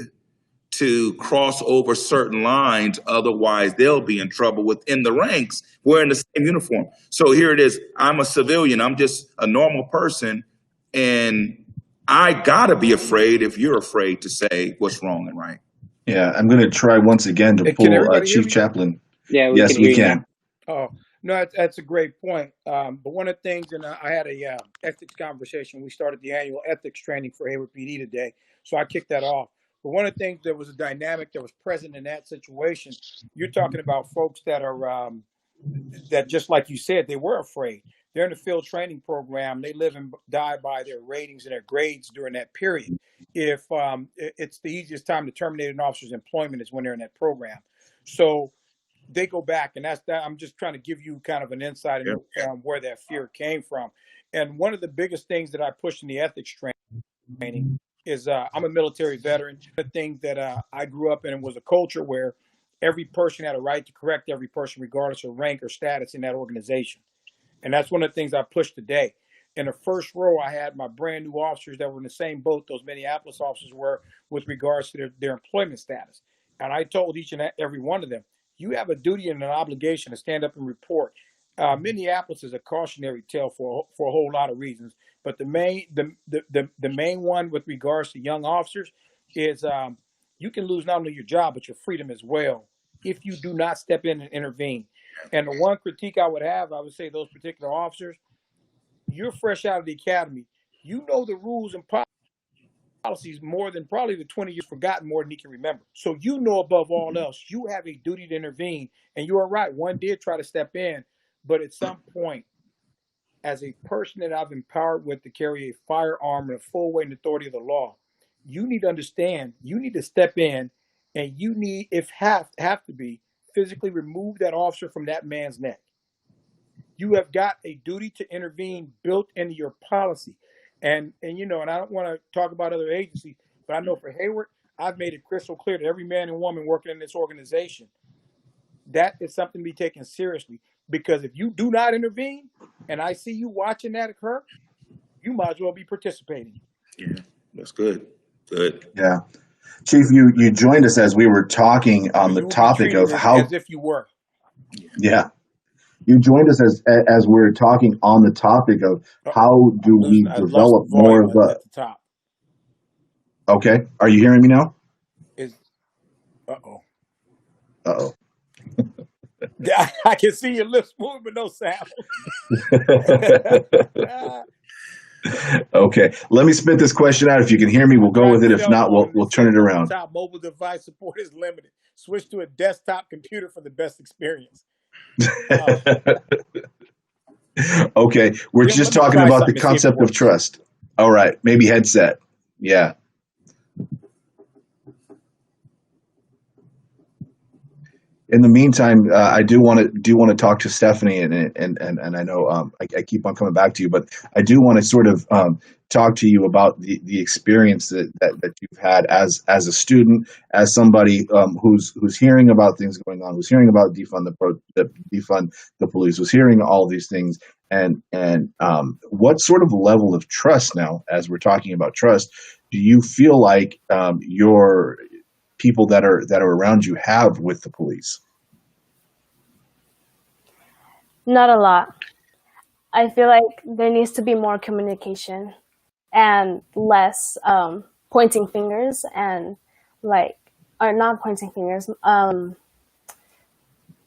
to cross over certain lines, otherwise they'll be in trouble within the ranks wearing the same uniform? So here it is, I'm a civilian, I'm just a normal person, and I gotta be afraid if you're afraid to say what's wrong and right. Yeah, I'm going to try once again to pull Chief Chaplain. Yeah, yes, we can. Oh, no, that's a great point. But one of the things, and I had a ethics conversation. We started the annual ethics training for Hayward PD today, so I kicked that off. But one of the things that was a dynamic that was present in that situation, you're talking about folks that are that, just like you said, they were afraid. They're in the field training program. They live and die by their ratings and their grades during that period. If it's the easiest time to terminate an officer's employment is when they're in that program. So they go back, and that's that. I'm just trying to give you kind of an insight into where that fear came from. And one of the biggest things that I push in the ethics training is I'm a military veteran. The thing that I grew up in was a culture where every person had a right to correct every person, regardless of rank or status in that organization. And that's one of the things I push today. In the first row, I had my brand new officers that were in the same boat those Minneapolis officers were with regards to their employment status. And I told each and every one of them, you have a duty and an obligation to stand up and report. Minneapolis is a cautionary tale for a whole lot of reasons. But the main one with regards to young officers is you can lose not only your job, but your freedom as well if you do not step in and intervene. And the one critique I would have, I would say those particular officers, you're fresh out of the academy. You know the rules and policies more than probably the 20 years forgotten more than he can remember. So you know above all else, you have a duty to intervene. And you are right, one did try to step in, but at some point, as a person that I've empowered with to carry a firearm and a full weight and authority of the law, you need to understand, you need to step in, and you need, if have to be, physically remove that officer from that man's neck. You have got a duty to intervene built into your policy. And you know, and I don't want to talk about other agencies, but I know for Hayward, I've made it crystal clear to every man and woman working in this organization, that is something to be taken seriously. Because if you do not intervene, and I see you watching that occur, you might as well be participating. Yeah, that's good. Good. Yeah. Chief, you joined us as we were talking on the topic of how, as if you were. Yeah. You joined us as we were talking on the topic of how do we develop more of a. At the top. Okay. Are you hearing me now? Uh-oh. Uh-oh. I can see your lips moving, but no sound. Okay, let me spit this question out. If you can hear me, we'll go with it. If Cell not, phone we'll turn it around. desktop mobile device support is limited. Switch to a desktop computer for the best experience. Okay, we're Let just me talking try about the something to see if it concept of works. trust. All right, maybe headset. Yeah. In the meantime, I do want to talk to Stephany, and I know I keep on coming back to you, but I do want to sort of talk to you about the experience that you've had as a student, as somebody who's hearing about things going on, who's hearing about defund the police, who's hearing all these things, and what sort of level of trust now, as we're talking about trust, do you feel like your people that are around you have with the police? Not a lot. I feel like there needs to be more communication and less pointing fingers and or not pointing fingers,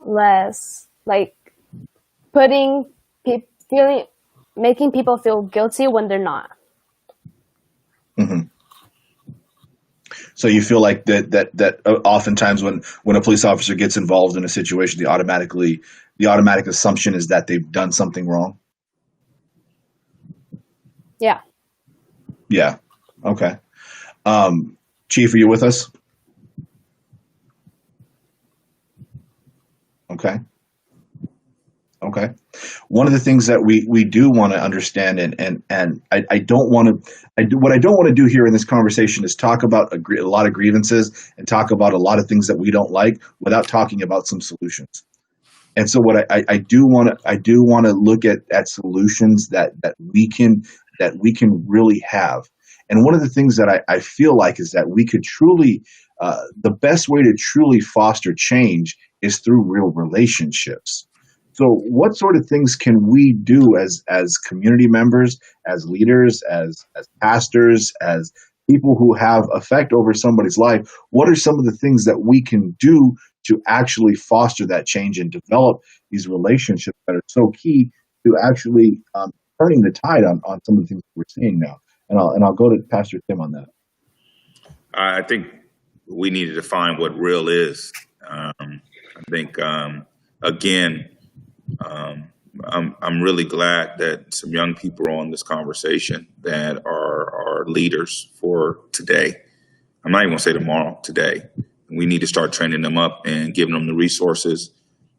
less like putting making people feel guilty when they're not. Mm-hmm. So you feel like that oftentimes when a police officer gets involved in a situation, the automatic assumption is that they've done something wrong? Yeah. Yeah. Okay. Chief, are you with us? Okay. Okay. One of the things that we do want to understand, and I don't want to, what I don't want to do here in this conversation is talk about a lot of grievances and talk about a lot of things that we don't like without talking about some solutions. And so what I do want to look at solutions that we can really have. And one of the things that I feel like is that we could truly, the best way to truly foster change is through real relationships. So what sort of things can we do as community members, as leaders, as pastors, as people who have effect over somebody's life? What are some of the things that we can do to actually foster that change and develop these relationships that are so key to actually turning the tide on some of the things that we're seeing now? And I'll go to Pastor Tim on that. I think we need to define what real is. I think, again, I'm really glad that some young people are on this conversation that are leaders for today. I'm not even going to say tomorrow, today. We need to start training them up and giving them the resources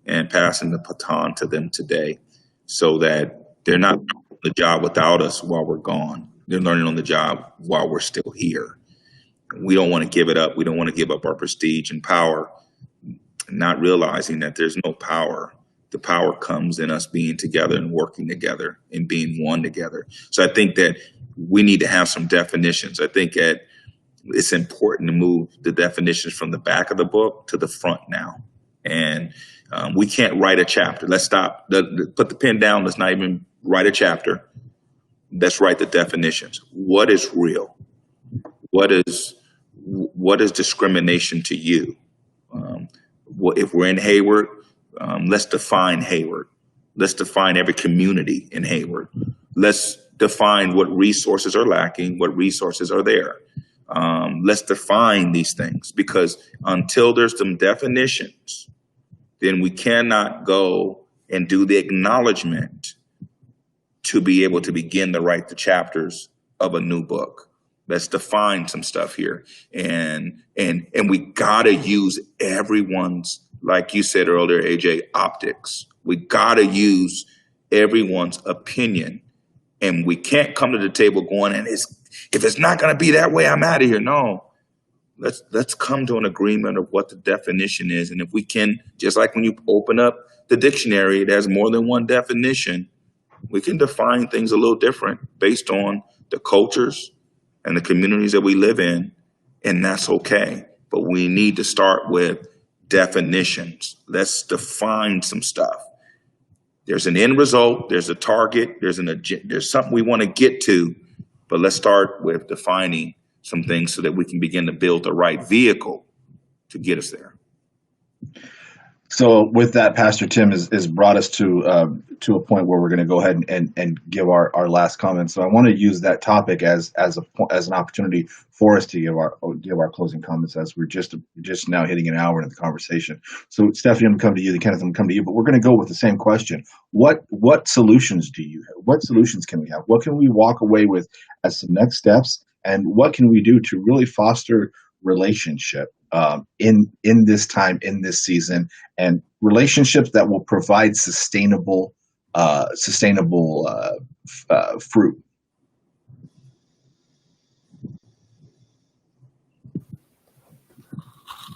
and passing the baton to them today so that they're not on the job without us while we're gone. They're learning on the job while we're still here. We don't want to give it up. We don't want to give up our prestige and power, not realizing that there's no power. The power comes in us being together and working together and being one together. So I think that we need to have some definitions. I think that it's important to move the definitions from the back of the book to the front now. And we can't write a chapter. Let's stop. Put the pen down. Let's not even write a chapter. Let's write the definitions. What is real? What is discrimination to you? If we're in Hayward, let's define Hayward. Let's define every community in Hayward. Let's define what resources are lacking, what resources are there. Let's define these things, because until there's some definitions, then we cannot go and do the acknowledgement to be able to begin to write the chapters of a new book. Let's define some stuff here. And we gotta use everyone's, like you said earlier, AJ, optics. We gotta use everyone's opinion. And we can't come to the table going, and if it's not gonna be that way, I'm out of here. No, let's come to an agreement of what the definition is. And if we can, just like when you open up the dictionary, it has more than one definition. We can define things a little different based on the cultures and the communities that we live in, and that's okay. But we need to start with definitions. Let's define some stuff. There's an end result, there's a target, there's something we want to get to, but let's start with defining some things so that we can begin to build the right vehicle to get us there. So with that, Pastor Tim has brought us to a point where we're going to go ahead and give our last comments. So I want to use that topic as an opportunity for us to give our closing comments, as we're just now hitting an hour into the conversation. So Stephany, I'm going to come to you. Then Kenneth, I'm going to come to you. But we're going to go with the same question. What solutions do you have? What solutions can we have? What can we walk away with as some next steps? And what can we do to really foster relationship in this time, in this season, and relationships that will provide sustainable fruit?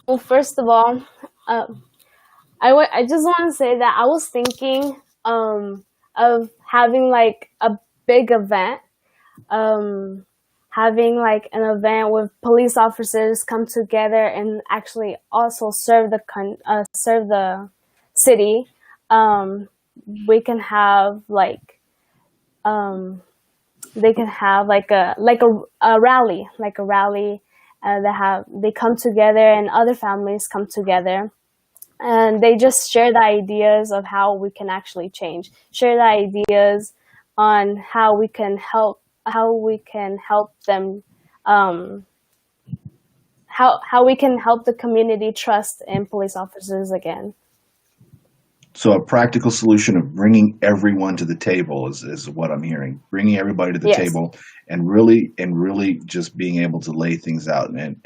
Well, first of all, I just want to say that I was thinking of having like a big event, having like an event with police officers come together and actually also serve the city. We can have like they can have like a rally, they come together and other families come together. And they just share the ideas of how we can actually change, share the ideas on how we can help them, how we can help the community trust in police officers again. So a practical solution of bringing everyone to the table is what I'm hearing. Bringing everybody to the table and really just being able to lay things out and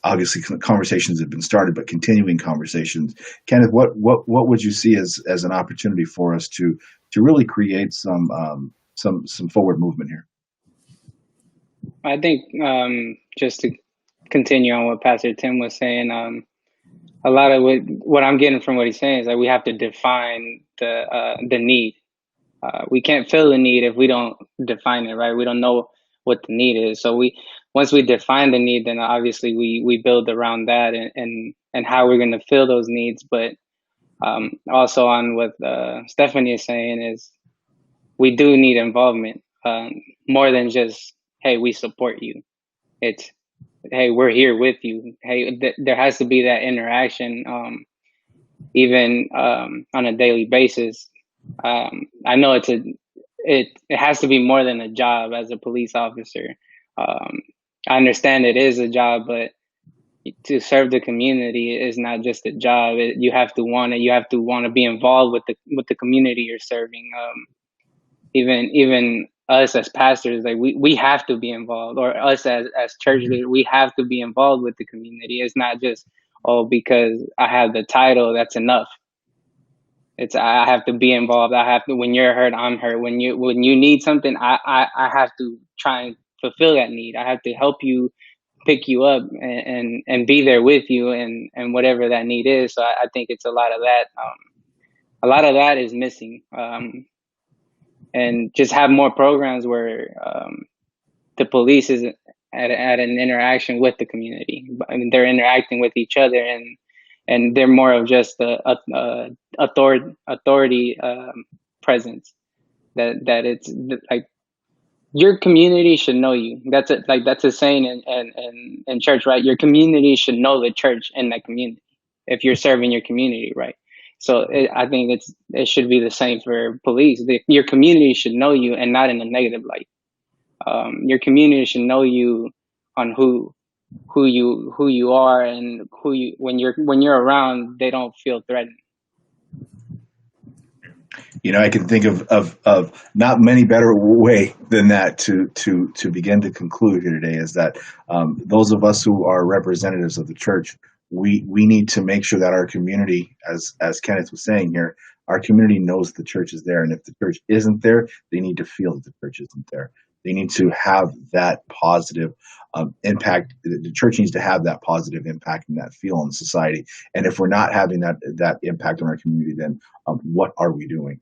obviously conversations have been started, but continuing conversations. Kenneth, what would you see as an opportunity for us to really create some forward movement here? I think just to continue on what Pastor Tim was saying, a lot of what I'm getting from what he's saying is that we have to define the need. We can't fill the need if we don't define it, right? We don't know what the need is. So once we define the need, then obviously we build around that and how we're going to fill those needs. But also on what Stephany is saying is we do need involvement, more than just, hey, we support you. It's, hey, we're here with you. Hey, there has to be that interaction, even on a daily basis. I know it has to be more than a job as a police officer. I understand it is a job, but to serve the community is not just a job. You have to want it. You have to want to be involved with the community you're serving. Even us as pastors, like we have to be involved, or us as church leaders, we have to be involved with the community. It's not just, oh, because I have the title, that's enough. It's, I have to be involved. I have to, when you're hurt, I'm hurt. When you need something, I have to try and fulfill that need. I have to help you, pick you up, and be there with you, and whatever that need is. So I think it's a lot of that. A lot of that is missing. And just have more programs where the police is at an interaction with the community. I mean, they're interacting with each other, and they're more of just a authority presence. That it's like your community should know you. That's a saying in church, right? Your community should know the church in that community if you're serving your community, right? So I think it should be the same for police. Your community should know you, and not in a negative light. Your community should know you on who you are, and when you're around, they don't feel threatened. You know, I can think of not many better way than that to begin to conclude here today, is that those of us who are representatives of the church, we need to make sure that our community, as Kenneth was saying here, our community knows the church is there. And if the church isn't there, they need to feel that the church isn't there. They need to have that positive impact. The church needs to have that positive impact and that feel on society. And if we're not having that impact on our community, then what are we doing?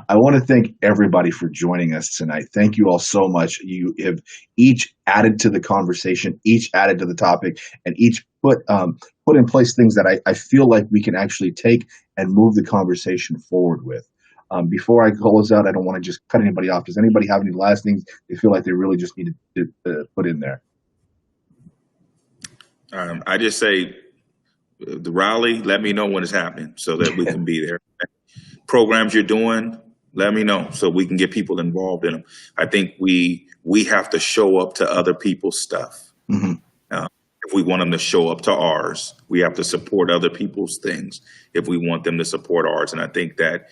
I want to thank everybody for joining us tonight. Thank you all so much. You have each added to the conversation, each added to the topic, and each put in place things that I feel like we can actually take and move the conversation forward with. Before I close out, I don't want to just cut anybody off. Does anybody have any last things they feel like they really just need to put in there? I just say, The rally, let me know when it's happening so that we can be there. Programs you're doing, let me know so we can get people involved in them. I think we have to show up to other people's stuff. Mm-hmm. If we want them to show up to ours, we have to support other people's things if we want them to support ours. And I think that,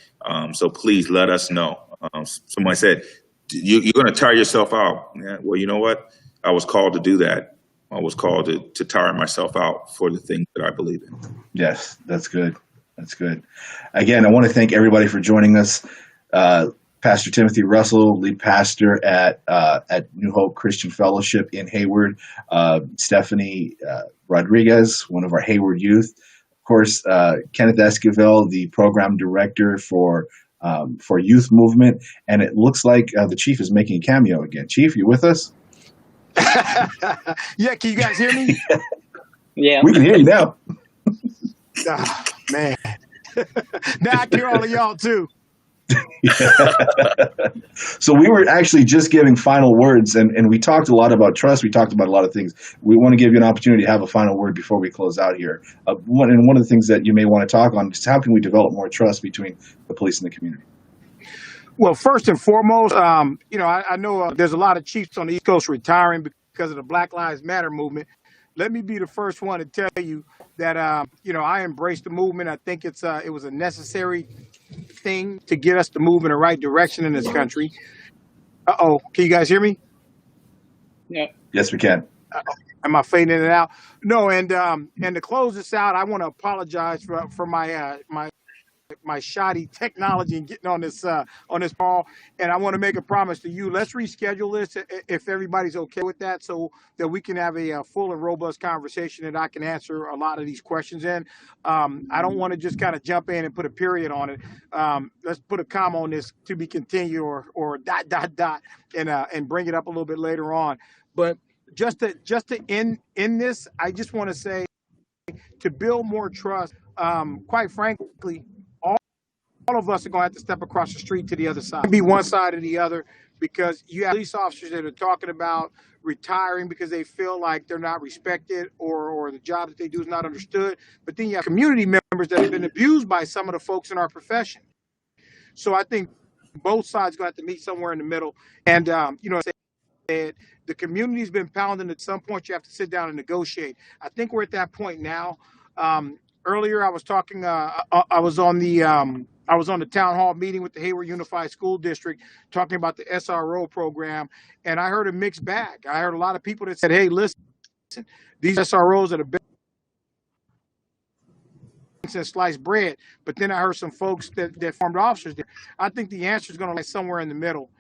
so please let us know. Somebody said, you're going to tire yourself out. Yeah, well, you know what? I was called to do that. I was called to tire myself out for the things that I believe in. Yes, that's good. That's good. Again, I want to thank everybody for joining us. Pastor Timothy Russell, lead pastor at New Hope Christian Fellowship in Hayward. Stephany Rodriguez, one of our Hayward youth. Of course, Kenneth Esquivel, the program director for Youth Movement. And it looks like the Chief is making a cameo again. Chief, you with us? Yeah, can you guys hear me? Yeah. We can hear you now. Oh, man. Now I can hear all of y'all too. So we were actually just giving final words, and we talked a lot about trust. We talked about a lot of things. We want to give you an opportunity to have a final word before we close out here. One of the things that you may want to talk on is how can we develop more trust between the police and the community? Well, first and foremost, I know there's a lot of chiefs on the East Coast retiring because of the Black Lives Matter movement. Let me be the first one to tell you that, I embrace the movement. I think it was a necessary thing to get us to move in the right direction in this country. Uh-oh, can you guys hear me? Yeah. Yes, we can. Am I fading in and out? No, and to close this out, I want to apologize for my shoddy technology and getting on this call, and I want to make a promise to you. Let's reschedule this if everybody's okay with that, so that we can have a full and robust conversation and I can answer a lot of these questions in. I don't want to just kind of jump in and put a period on it. Let's put a comma on this to be continued or ... and bring it up a little bit later on. But just to end this, I just want to say, to build more trust, quite frankly, all of us are going to have to step across the street to the other side. Be one side or the other, because you have police officers that are talking about retiring because they feel like they're not respected or the job that they do is not understood. But then you have community members that have been abused by some of the folks in our profession. So I think both sides are going to have to meet somewhere in the middle. And, the community's been pounding. At some point, you have to sit down and negotiate. I think we're at that point now. Earlier, I was talking. I was on the town hall meeting with the Hayward Unified School District, talking about the SRO program, and I heard a mixed bag. I heard a lot of people that said, "Hey, listen, these SROs are the best since sliced bread." But then I heard some folks that formed officers there. I think the answer is going to lie somewhere in the middle.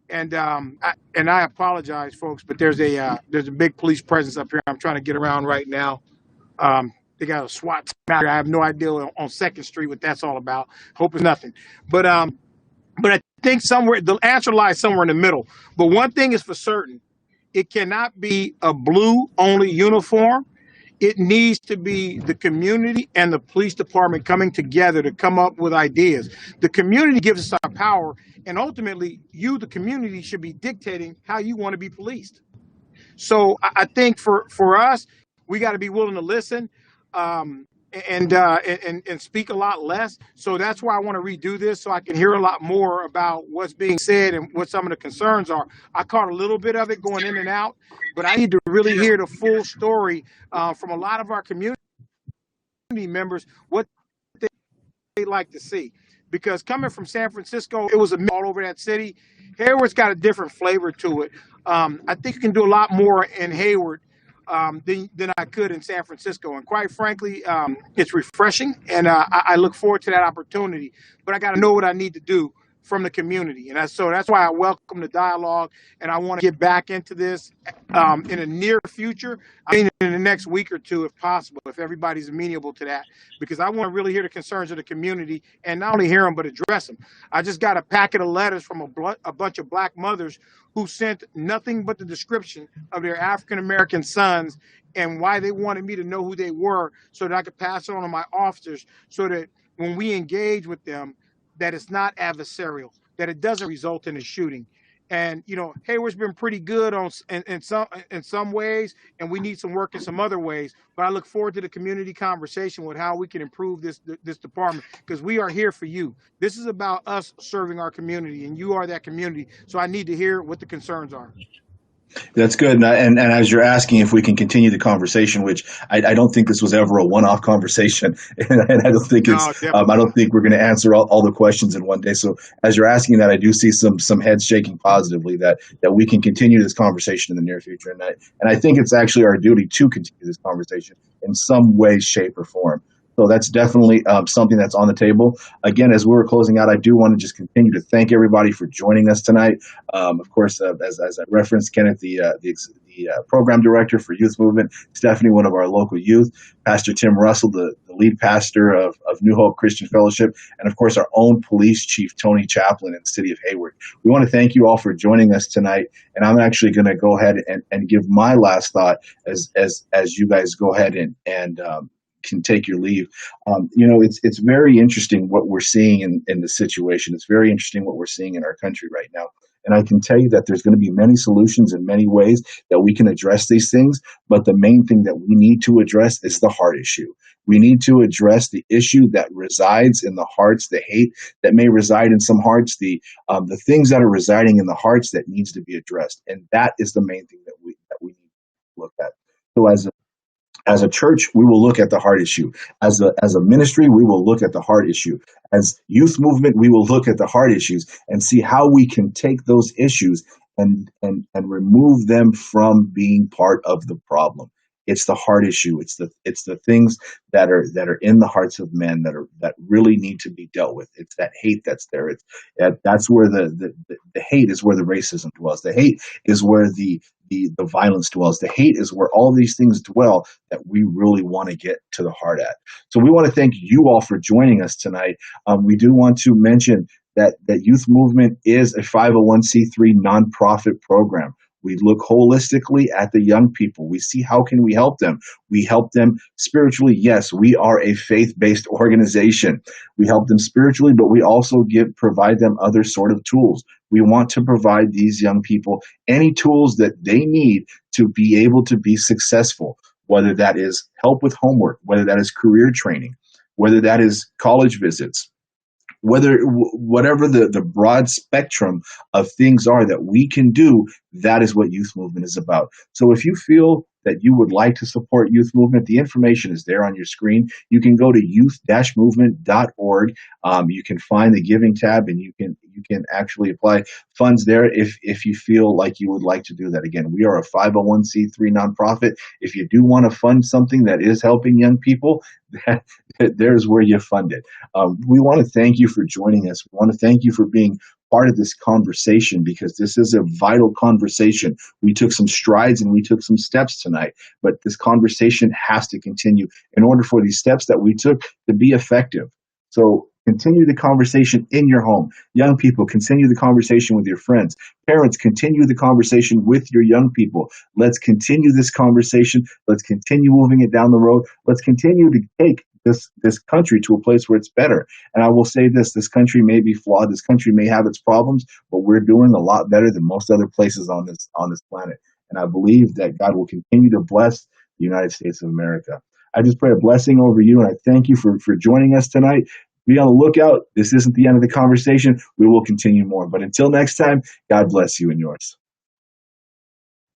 And I apologize, folks, but there's a big police presence up here. I'm trying to get around right now. They got a SWAT team out here. I have no idea on 2nd Street what that's all about. Hope it's nothing. But I think the answer lies somewhere in the middle. But one thing is for certain: it cannot be a blue-only uniform. It needs to be the community and the police department coming together to come up with ideas. The community gives us our power, and ultimately, you, the community, should be dictating how you want to be policed. So I think for us, we got to be willing to listen and speak a lot less. So that's why I want to redo this, so I can hear a lot more about what's being said and what some of the concerns are. I caught a little bit of it going in and out, but I need to really hear the full story from a lot of our community members, what they like to see. Because coming from San Francisco, it was a all over that city. Hayward's got a different flavor to it. I think you can do a lot more in Hayward than I could in San Francisco. And quite frankly, it's refreshing, and I look forward to that opportunity. But I got to know what I need to do from the community. And so that's why I welcome the dialogue, and I want to get back into this in the near future. I mean, in the next week or two, if possible, if everybody's amenable to that, because I want to really hear the concerns of the community, and not only hear them, but address them. I just got a packet of letters from a bunch of Black mothers who sent nothing but the description of their African-American sons and why they wanted me to know who they were, so that I could pass it on to my officers, so that when we engage with them, that it's not adversarial, that it doesn't result in a shooting. And Hayward's been pretty good in some ways, and we need some work in some other ways. But I look forward to the community conversation with how we can improve this department, because we are here for you. This is about us serving our community, and you are that community. So I need to hear what the concerns are. That's good. And as you're asking if we can continue the conversation, which I don't think this was ever a one-off conversation, and I don't think I don't think we're going to answer all the questions in one day. So as you're asking that, I do see some heads shaking positively that we can continue this conversation in the near future. And I think it's actually our duty to continue this conversation in some way, shape, or form. So that's definitely something that's on the table. Again, as we were closing out, I do want to just continue to thank everybody for joining us tonight. Of course, as I referenced, Kenneth, the program director for Youth Movement, Stephany, one of our local youth, Pastor Tim Russell, the lead pastor of New Hope Christian Fellowship, and of course our own police chief, Tony Chaplin, in the city of Hayward. We want to thank you all for joining us tonight, and I'm actually going to go ahead and give my last thought as you guys go ahead and can take your leave. It's very interesting what we're seeing in the situation. It's very interesting what we're seeing in our country right now. And I can tell you that there's going to be many solutions in many ways that we can address these things. But the main thing that we need to address is the heart issue. We need to address the issue that resides in the hearts, the hate that may reside in some hearts, the things that are residing in the hearts that needs to be addressed. And that is the main thing that we need to look at. So as a church, we will look at the heart issue. As a ministry, we will look at the heart issue. As youth movement, we will look at the heart issues and see how we can take those issues and remove them from being part of the problem. It's the heart issue. It's the things that are in the hearts of men that really need to be dealt with. It's that hate that's there. That's where the hate is, where the racism dwells. The hate is where the violence dwells. The hate is where all these things dwell that we really want to get to the heart at. So we want to thank you all for joining us tonight. We do want to mention that Youth Movement is a 501c3 nonprofit program. We look holistically at the young people. We see how can we help them. We help them spiritually. Yes, we are a faith-based organization. We help them spiritually, but we also provide them other sort of tools. We want to provide these young people any tools that they need to be able to be successful, whether that is help with homework, whether that is career training, whether that is college visits, whatever the broad spectrum of things are that we can do, that is what Youth Movement is about. So if you feel that you would like to support Youth Movement, the information is there on your screen. You can go to youth-movement.org. You can find the giving tab, and you can actually apply funds there if you feel like you would like to do that. Again, we are a 501c3 nonprofit. If you do want to fund something that is helping young people, there's where you fund it. We want to thank you for joining us. We want to thank you for being part of this conversation, because this is a vital conversation. We took some strides and we took some steps tonight, but this conversation has to continue in order for these steps that we took to be effective. So continue the conversation in your home. Young people, continue the conversation with your friends. Parents, continue the conversation with your young people. Let's continue this conversation. Let's continue moving it down the road. Let's continue to take this country to a place where it's better. And I will say this country may be flawed. This country may have its problems, but we're doing a lot better than most other places on this planet. And I believe that God will continue to bless the United States of America. I just pray a blessing over you, and I thank you for joining us tonight. Be on the lookout. This isn't the end of the conversation. We will continue more. But until next time, God bless you and yours.